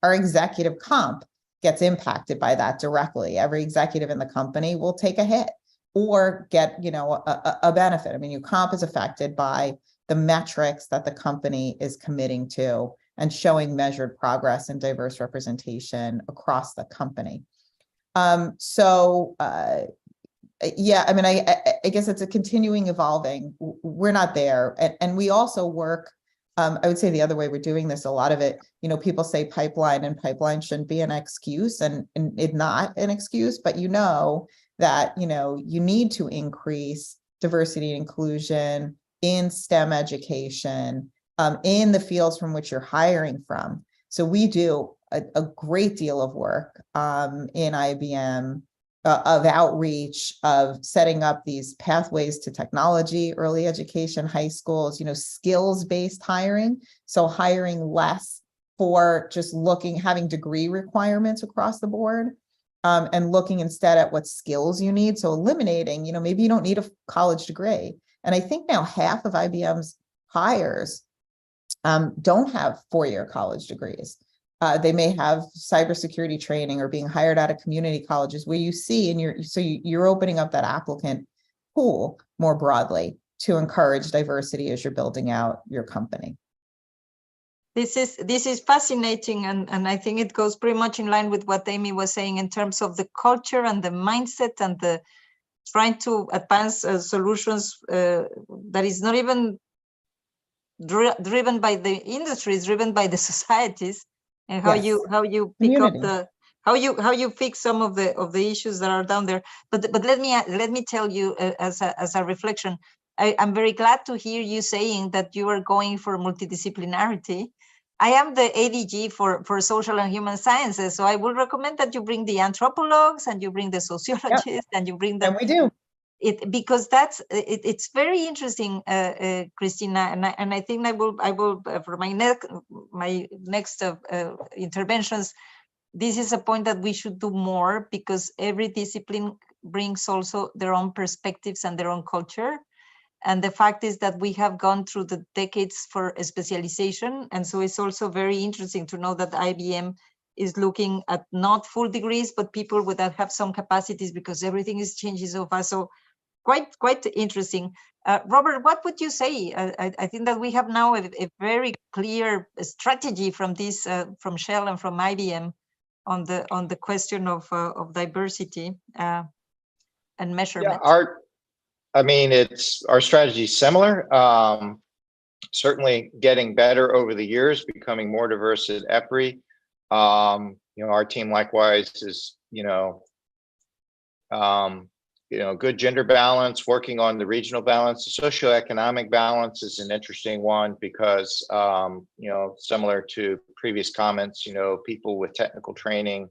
[SPEAKER 6] our executive comp gets impacted by that directly. Every executive in the company will take a hit or get, a benefit. I mean, your comp is affected by the metrics that the company is committing to and showing measured progress and diverse representation across the company. Yeah, I mean, I guess it's a continuing evolving. We're not there. And we also work, I would say the other way we're doing this, a lot of it, people say pipeline, and pipeline shouldn't be an excuse, and it's not an excuse, but that, you need to increase diversity and inclusion in STEM education, in the fields from which you're hiring from. So we do a great deal of work in IBM, of outreach, of setting up these pathways to technology, early education, high schools, skills-based hiring. So hiring less for just having degree requirements across the board, and looking instead at what skills you need. So eliminating, maybe you don't need a college degree. And I think now half of IBM's hires don't have four-year college degrees. They may have cybersecurity training or being hired out of community colleges, where you see, you're opening up that applicant pool more broadly to encourage diversity as you're building out your company.
[SPEAKER 4] This is fascinating, and I think it goes pretty much in line with what Amy was saying in terms of the culture and the mindset and the trying to advance solutions that is not even driven by the industry, is driven by the societies. And how you pick community. Up the how you fix some of the issues that are down there. But let me tell you as a reflection, I'm very glad to hear you saying that you are going for multidisciplinarity. I am the ADG for social and human sciences, so I will recommend that you bring the anthropologues and you bring the sociologists and you bring the.
[SPEAKER 6] And we do.
[SPEAKER 4] Because it's very interesting, Christina, and I think I will for my next interventions, this is a point that we should do more, because every discipline brings also their own perspectives and their own culture. And the fact is that we have gone through the decades for a specialization, and so it's also very interesting to know that IBM is looking at not full degrees, but people that have some capacities, because everything is changing so fast. So quite interesting. Robert, what would you say? I think that we have now a very clear strategy from this, from Shell and from IBM, on the question of diversity and measurement.
[SPEAKER 7] Yeah, our strategy is similar. Certainly getting better over the years, becoming more diverse at EPRI. Our team likewise is, good gender balance, working on the regional balance. The socioeconomic balance is an interesting one because, similar to previous comments, people with technical training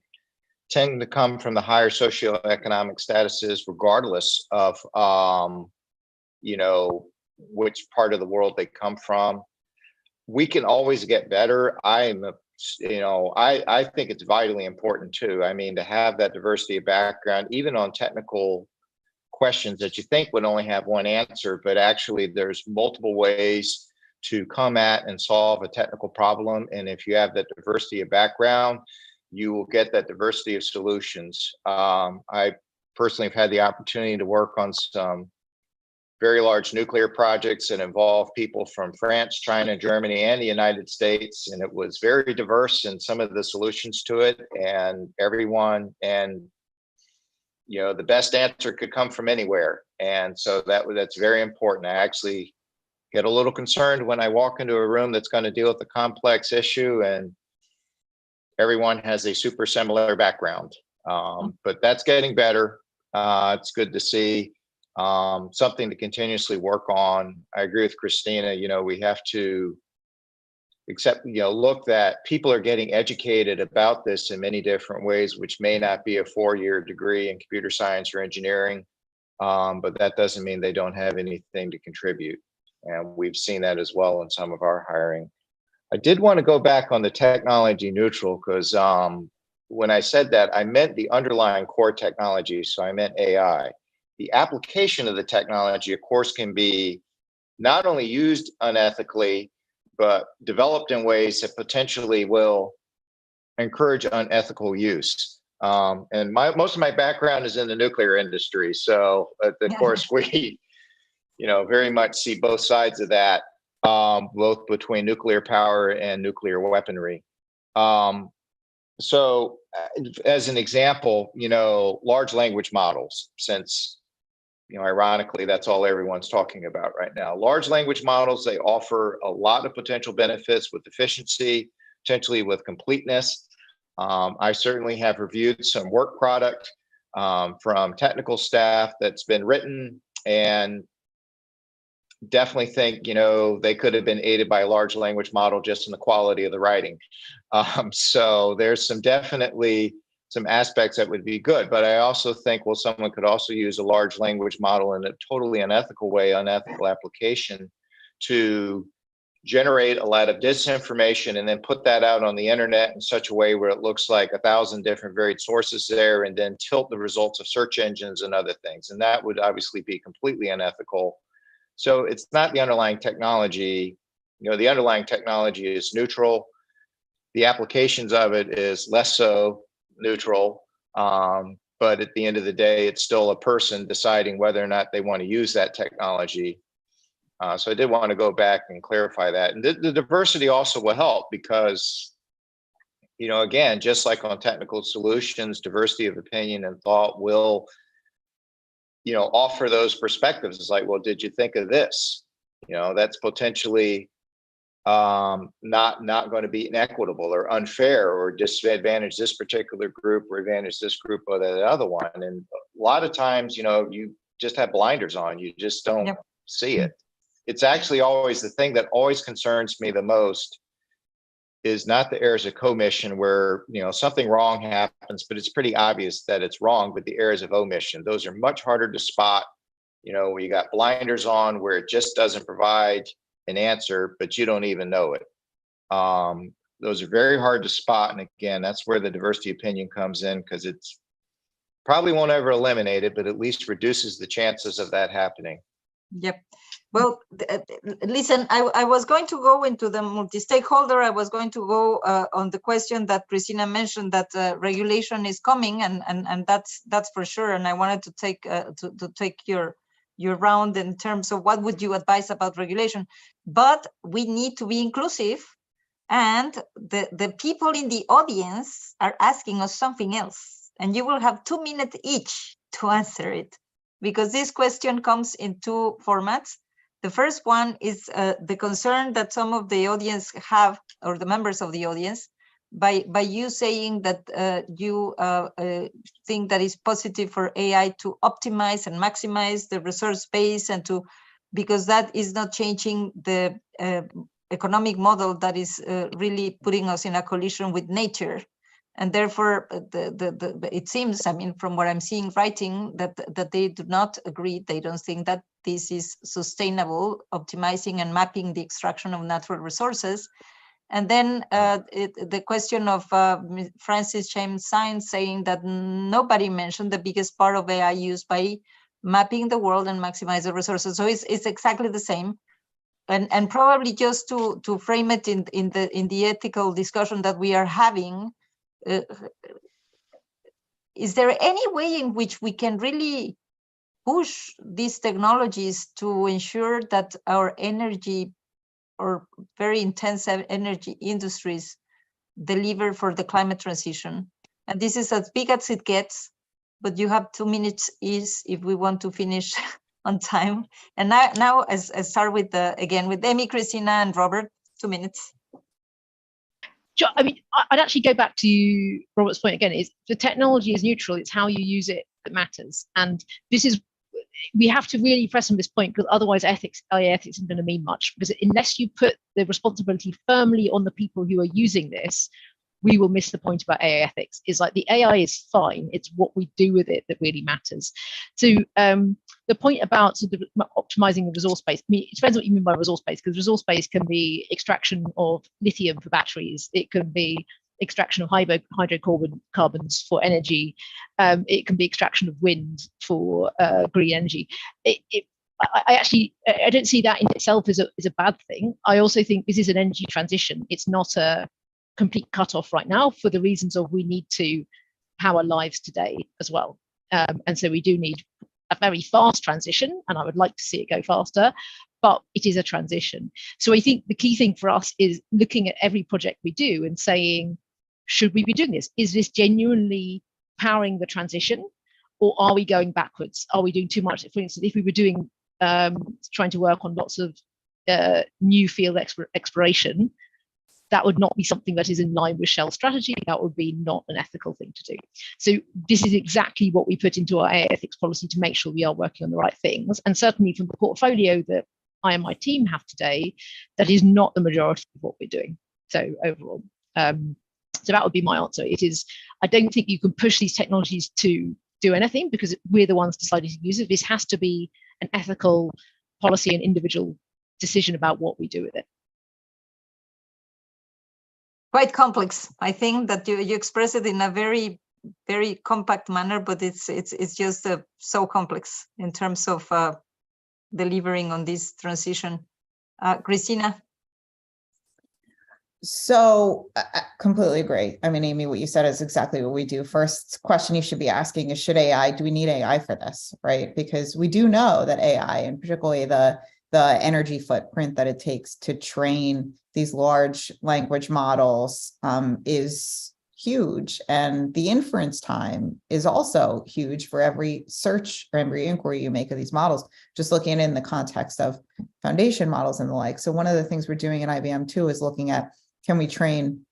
[SPEAKER 7] tend to come from the higher socioeconomic statuses, regardless of, which part of the world they come from. We can always get better. I think it's vitally important too. I mean, to have that diversity of background, even on technical questions that you think would only have one answer, but actually there's multiple ways to come at and solve a technical problem. And if you have that diversity of background, you will get that diversity of solutions. I personally have had the opportunity to work on some very large nuclear projects that involve people from France, China, Germany, and the United States. And it was very diverse in some of the solutions to it, and the best answer could come from anywhere. And so that's very important. I actually get a little concerned when I walk into a room that's going to deal with a complex issue and everyone has a super similar background. But that's getting better. It's good to see. Something to continuously work on. I agree with Christina. We have to look that people are getting educated about this in many different ways, which may not be a 4-year degree in computer science or engineering, but that doesn't mean they don't have anything to contribute. And we've seen that as well in some of our hiring. I did want to go back on the technology neutral, because when I said that, I meant the underlying core technology. So I meant AI. The application of the technology, of course, can be not only used unethically, but developed in ways that potentially will encourage unethical use. And most of my background is in the nuclear industry. So of course we, very much see both sides of that, both between nuclear power and nuclear weaponry. So as an example, large language models, since, ironically, that's all everyone's talking about right now. Large language models, they offer a lot of potential benefits with efficiency, potentially with completeness. I certainly have reviewed some work product from technical staff that's been written, and definitely think, they could have been aided by a large language model just in the quality of the writing. So there's definitely some aspects that would be good, but I also think, well, someone could also use a large language model in a totally unethical way, unethical application, to generate a lot of disinformation and then put that out on the internet in such a way where it looks like 1,000 different varied sources there, and then tilt the results of search engines and other things. And that would obviously be completely unethical. So it's not the underlying technology. The underlying technology is neutral. The applications of it is less so neutral. But at the end of the day, it's still a person deciding whether or not they want to use that technology. So I did want to go back and clarify that. And the diversity also will help because, again, just like on technical solutions, diversity of opinion and thought will, offer those perspectives. It's like, well, did you think of this? That's potentially not going to be inequitable or unfair or disadvantage this particular group or advantage this group or the other one. And a lot of times, you just have blinders on. You just don't see it. It's actually always the thing that always concerns me the most is not the errors of commission where, something wrong happens, but it's pretty obvious that it's wrong, but the errors of omission, those are much harder to spot, where you got blinders on, where it just doesn't provide an answer, but you don't even know it. Those are very hard to spot. And again, that's where the diversity opinion comes in, because it's probably won't ever eliminate it, but at least reduces the chances of that happening.
[SPEAKER 4] Yep. Well, listen, I was going to go into the multi-stakeholder. I was going to go on the question that Christina mentioned, that regulation is coming, and that's for sure. And I wanted to take take your round in terms of what would you advise about regulation. But we need to be inclusive, and the people in the audience are asking us something else, and you will have 2 minutes each to answer it, because this question comes in 2 formats. The first one is the concern that some of the audience have, or the members of the audience, by you saying that you think that it's positive for AI to optimize and maximize the resource base, and because that is not changing the economic model that is really putting us in a collision with nature. And therefore, it seems, from what I'm seeing writing, that they do not agree. They don't think that this is sustainable, optimizing and mapping the extraction of natural resources. And then the question of Francis James Saenz saying that nobody mentioned the biggest part of AI used by mapping the world and maximize the resources. So it's exactly the same. And probably just to frame it in the ethical discussion that we are having, is there any way in which we can really push these technologies to ensure that our energy or very intensive energy industries deliver for the climate transition? And this is as big as it gets, but you have 2 minutes each if we want to finish on time. And now I start with again with Amy, Christina, and Robert. 2 minutes.
[SPEAKER 5] I'd actually go back to Robert's point again, is the technology is neutral. It's how you use it that matters. And we have to really press on this point, because otherwise AI ethics isn't going to mean much, because unless you put the responsibility firmly on the people who are using this, we will miss the point about AI ethics. It's like the AI is fine. It's what we do with it that really matters. So the point about sort of optimizing the resource base, it depends what you mean by resource base, because resource base can be extraction of lithium for batteries. It can be extraction of hydrocarbons for energy. It can be extraction of wind for green energy. I don't see that in itself as a bad thing. I also think this is an energy transition. It's not a complete cutoff right now, for the reasons of we need to power lives today as well. And so we do need a very fast transition, and I would like to see it go faster, but it is a transition. So I think the key thing for us is looking at every project we do and saying, should we be doing this? Is this genuinely powering the transition, or are we going backwards? Are we doing too much? For instance, if we were doing trying to work on lots of new field exploration, that would not be something that is in line with Shell's strategy. That would be not an ethical thing to do. So this is exactly what we put into our AI ethics policy to make sure we are working on the right things. And certainly from the portfolio that I and my team have today, that is not the majority of what we're doing. So overall, so that would be my answer. It is, I don't think you can push these technologies to do anything because we're the ones deciding to use it. This has to be an ethical policy and individual decision about what we do with it.
[SPEAKER 4] Quite complex. I think that you express it in a very, very compact manner, but it's just so complex in terms of delivering on this transition. Christina?
[SPEAKER 6] So I completely agree. I mean, Amy, what you said is exactly what we do. First question you should be asking is, do we need AI for this, right? Because we do know that AI, and particularly the energy footprint that it takes to train these large language models is huge. And the inference time is also huge for every search or every inquiry you make of these models, just looking in the context of foundation models and the like. So one of the things we're doing in IBM too is looking at, can we train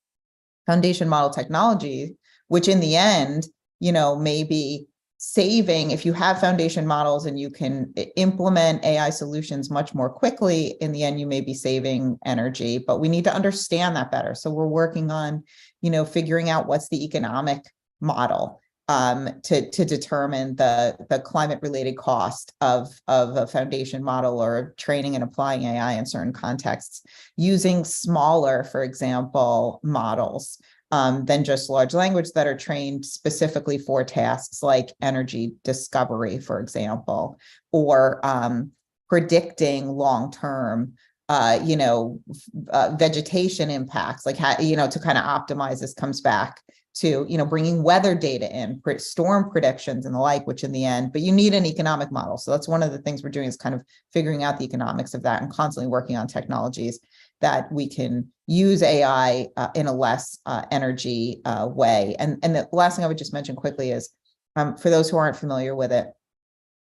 [SPEAKER 6] foundation model technology, which in the end, maybe saving, if you have foundation models and you can implement AI solutions much more quickly, in the end, you may be saving energy, but we need to understand that better. So we're working on, figuring out what's the economic model to determine the climate related cost of a foundation model or training and applying AI in certain contexts, using smaller, for example, models than just large language that are trained specifically for tasks like energy discovery, for example, or predicting long-term, vegetation impacts, like how, to kind of optimize. This comes back to, bringing weather data in, storm predictions and the like, which in the end, but you need an economic model. So that's one of the things we're doing, is kind of figuring out the economics of that and constantly working on technologies that we can use AI in a less energy way. And the last thing I would just mention quickly is, for those who aren't familiar with it,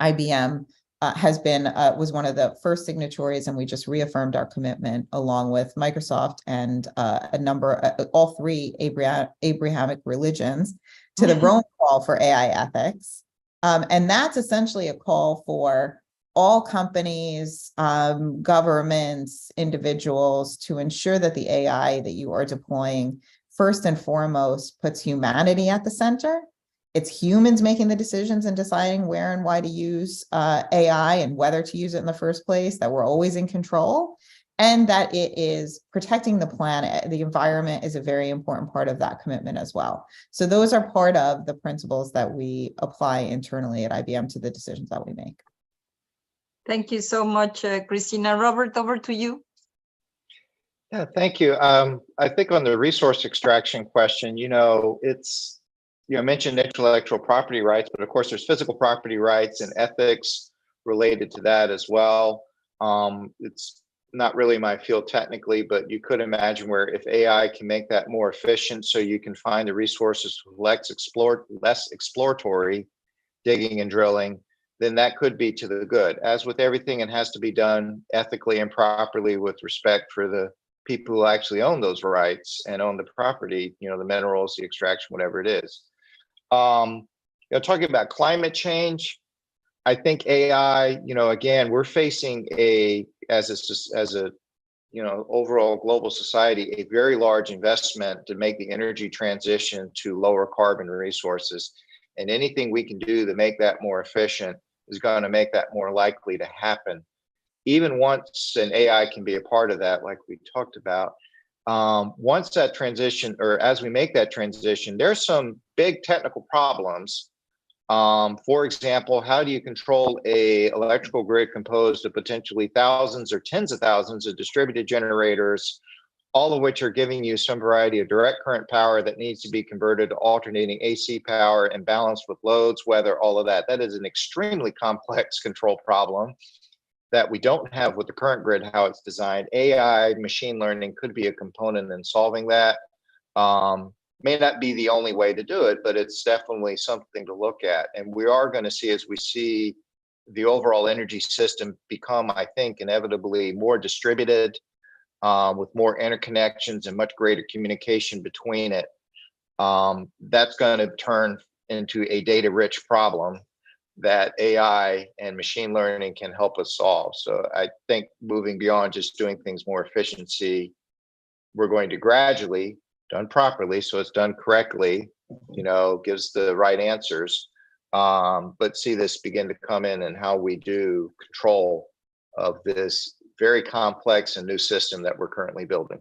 [SPEAKER 6] IBM was one of the first signatories, and we just reaffirmed our commitment along with Microsoft and all three Abrahamic religions, to the Rome Call for AI ethics. And that's essentially a call for all companies, governments, individuals, to ensure that the AI that you are deploying first and foremost puts humanity at the center. It's humans making the decisions and deciding where and why to use AI and whether to use it in the first place, that we're always in control, and that it is protecting the planet. The environment is a very important part of that commitment as well. So those are part of the principles that we apply internally at IBM to the decisions that we make.
[SPEAKER 4] Thank you so much, Christina. Robert, over to you.
[SPEAKER 7] Yeah, thank you. I think on the resource extraction question, it's, I mentioned intellectual property rights, but of course there's physical property rights and ethics related to that as well. It's not really my field technically, but you could imagine where if AI can make that more efficient, so you can find the resources less exploratory digging and drilling, then that could be to the good. As with everything, it has to be done ethically and properly with respect for the people who actually own those rights and own the property, the minerals, the extraction, whatever it is. Talking about climate change, I think AI, again, we're facing as a overall global society, a very large investment to make the energy transition to lower carbon resources. And anything we can do to make that more efficient is going to make that more likely to happen. Even once an AI can be a part of that, like we talked about, once that transition, or as we make that transition, there's some big technical problems. For example, how do you control a electrical grid composed of potentially thousands or tens of thousands of distributed generators, all of which are giving you some variety of direct current power that needs to be converted to alternating AC power and balanced with loads, weather, all of that. That is an extremely complex control problem that we don't have with the current grid, how it's designed. AI, machine learning could be a component in solving that. May not be the only way to do it, but it's definitely something to look at. And we are going to see, as we see the overall energy system become, I think, inevitably more distributed, with more interconnections and much greater communication between it, that's going to turn into a data-rich problem that AI and machine learning can help us solve. So I think moving beyond just doing things more efficiency, we're going to gradually, done properly, so it's done correctly, gives the right answers, but see this begin to come in and how we do control of this very complex and new system that we're currently building.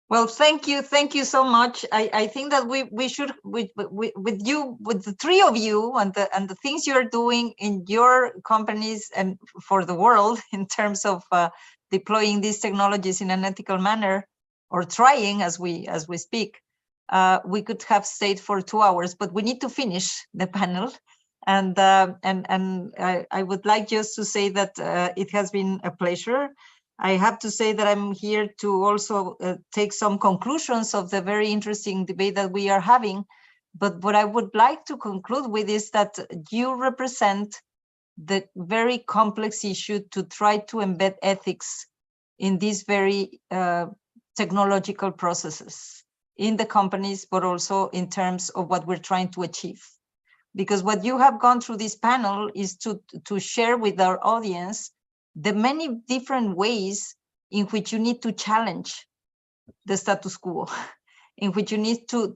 [SPEAKER 4] Well, thank you so much. I think that we should, with the three of you and the things you're doing in your companies and for the world in terms of deploying these technologies in an ethical manner, or trying as we speak, we could have stayed for 2 hours, but we need to finish the panel. And I would like just to say that it has been a pleasure. I have to say that I'm here to also take some conclusions of the very interesting debate that we are having. But what I would like to conclude with is that you represent the very complex issue to try to embed ethics in these very technological processes in the companies, but also in terms of what we're trying to achieve. Because what you have gone through this panel is to share with our audience the many different ways in which you need to challenge the status quo, in which you need to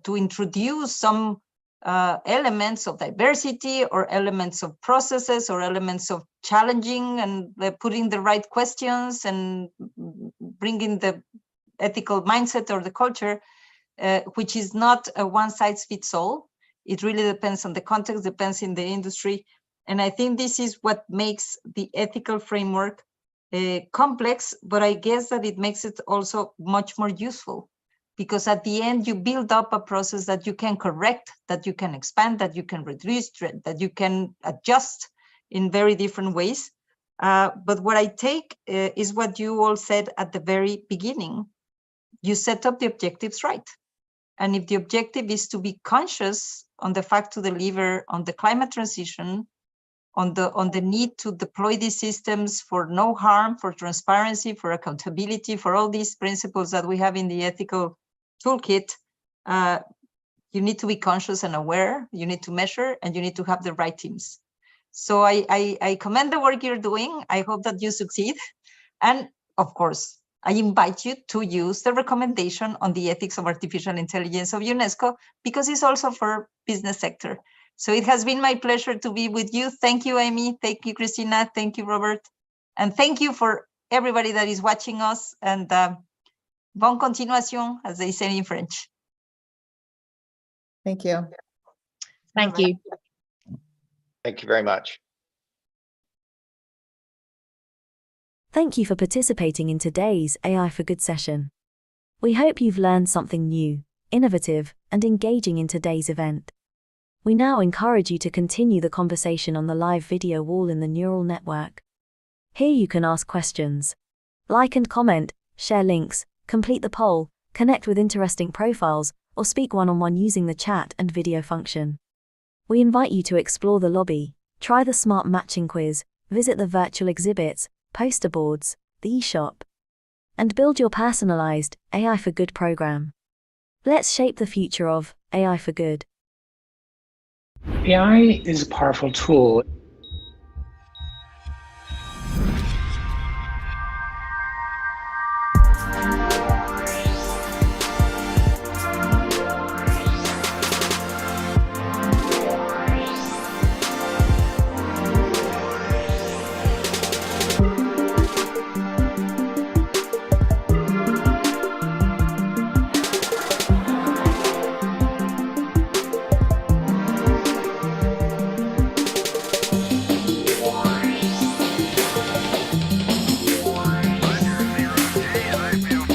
[SPEAKER 4] introduce some elements of diversity or elements of processes or elements of challenging and putting the right questions and bringing the ethical mindset or the culture, which is not a one-size-fits-all. It really depends on the context, depends in the industry. And I think this is what makes the ethical framework complex, but I guess that it makes it also much more useful, because at the end you build up a process that you can correct, that you can expand, that you can reduce, that you can adjust in very different ways. But what I take is what you all said at the very beginning. You set up the objectives right. And if the objective is to be conscious on the fact to deliver on the climate transition, on the need to deploy these systems for no harm, for transparency, for accountability, for all these principles that we have in the ethical toolkit, you need to be conscious and aware, you need to measure, and you need to have the right teams. So I commend the work you're doing. I hope that you succeed. And of course, I invite you to use the recommendation on the ethics of artificial intelligence of UNESCO, because it's also for business sector. So it has been my pleasure to be with you. Thank you, Amy. Thank you, Christina. Thank you, Robert. And thank you for everybody that is watching us. And bonne continuation, as they say in French.
[SPEAKER 6] Thank you.
[SPEAKER 5] Thank you.
[SPEAKER 7] Thank you very much.
[SPEAKER 3] Thank you for participating in today's AI for Good session. We hope you've learned something new, innovative, and engaging in today's event. We now encourage you to continue the conversation on the live video wall in the neural network. Here you can ask questions, like and comment, share links, complete the poll, connect with interesting profiles, or speak one-on-one using the chat and video function. We invite you to explore the lobby, try the smart matching quiz, visit the virtual exhibits, poster boards, the eShop, and build your personalized AI for Good program. Let's shape the future of AI for Good.
[SPEAKER 1] AI is a powerful tool.
[SPEAKER 8] I feel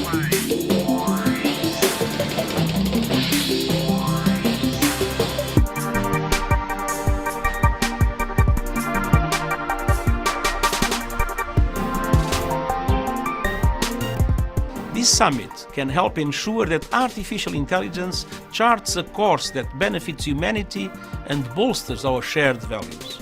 [SPEAKER 2] This summit can help ensure that artificial intelligence charts a course that benefits humanity and bolsters our shared values.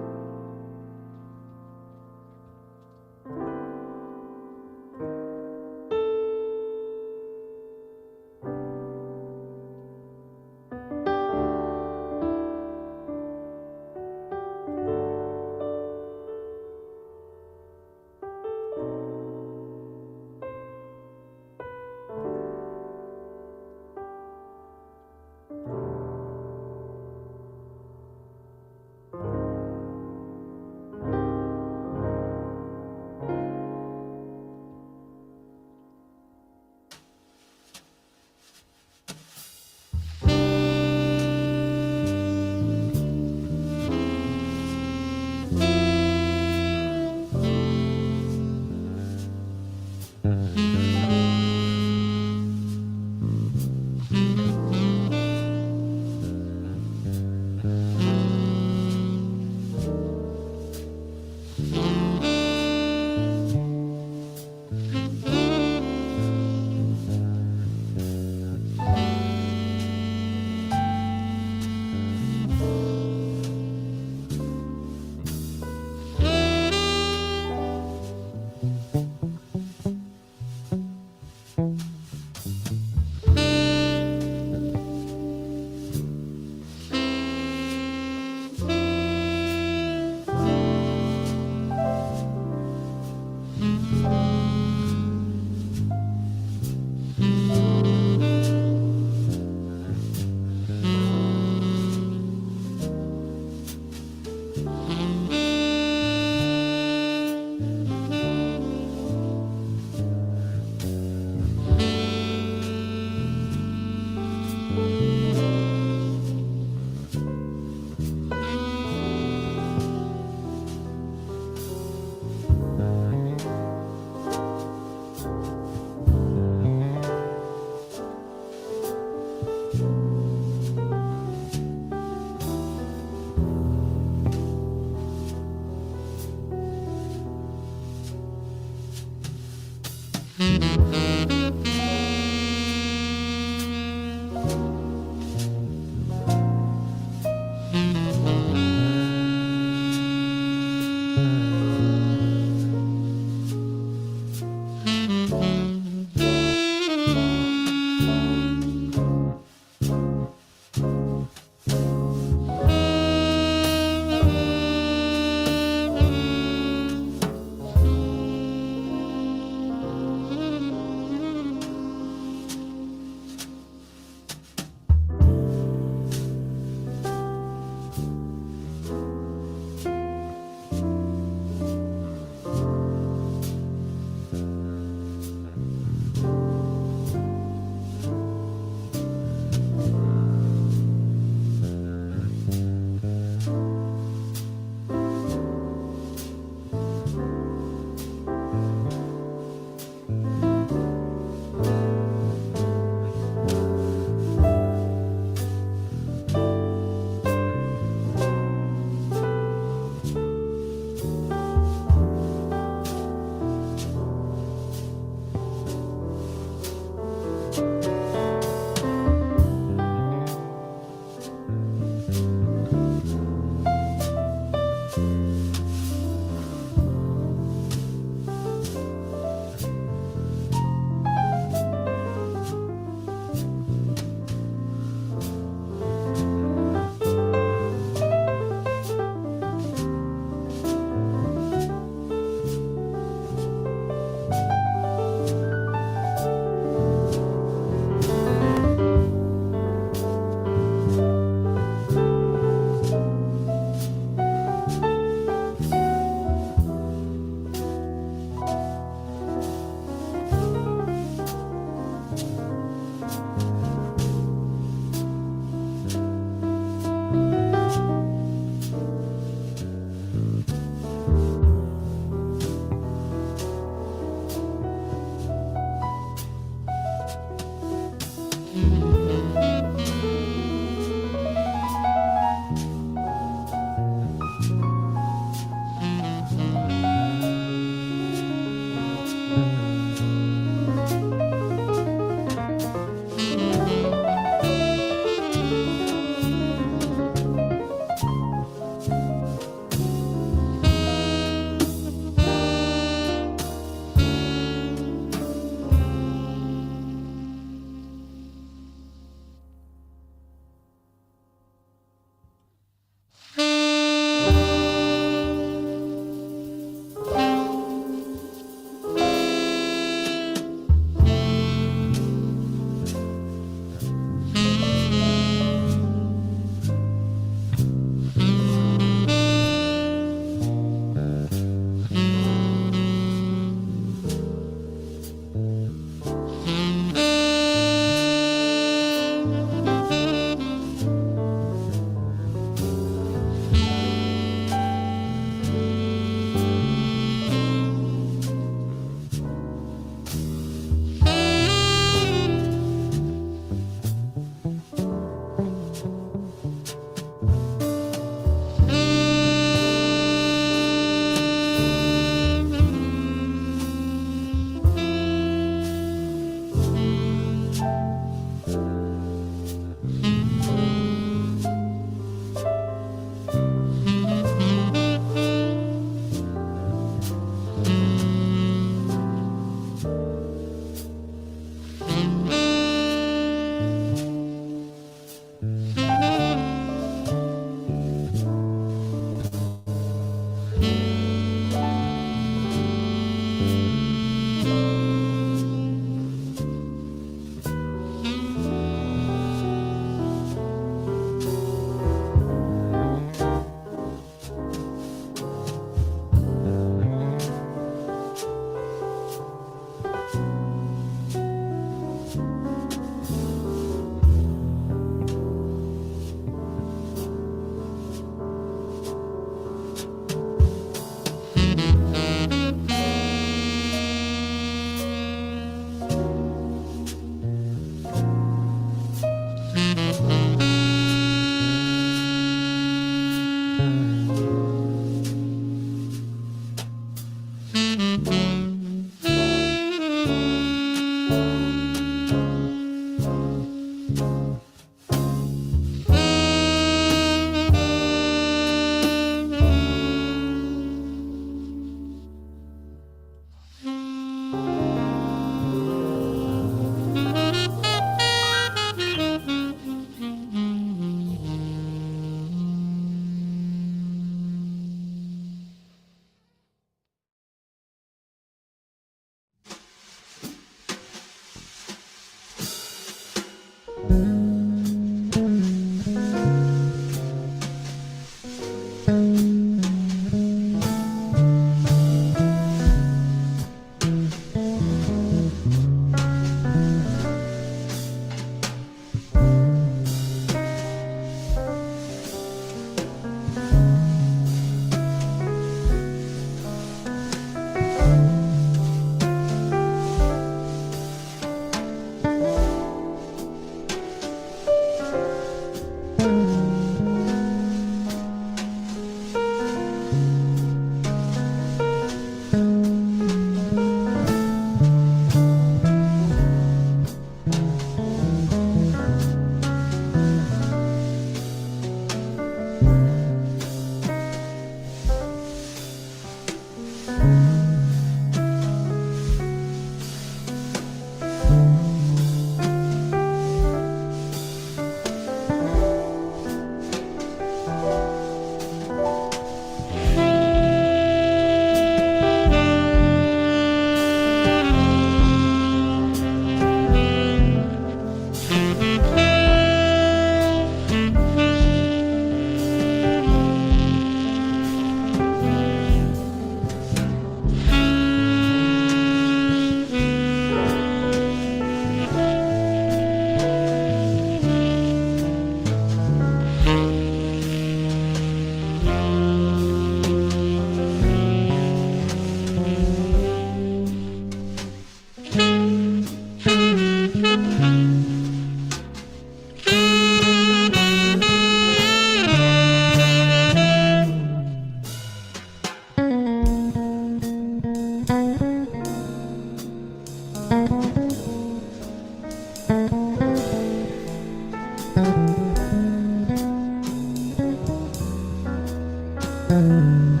[SPEAKER 8] Thank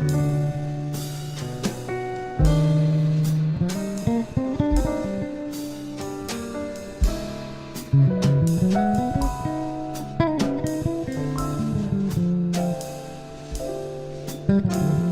[SPEAKER 8] you.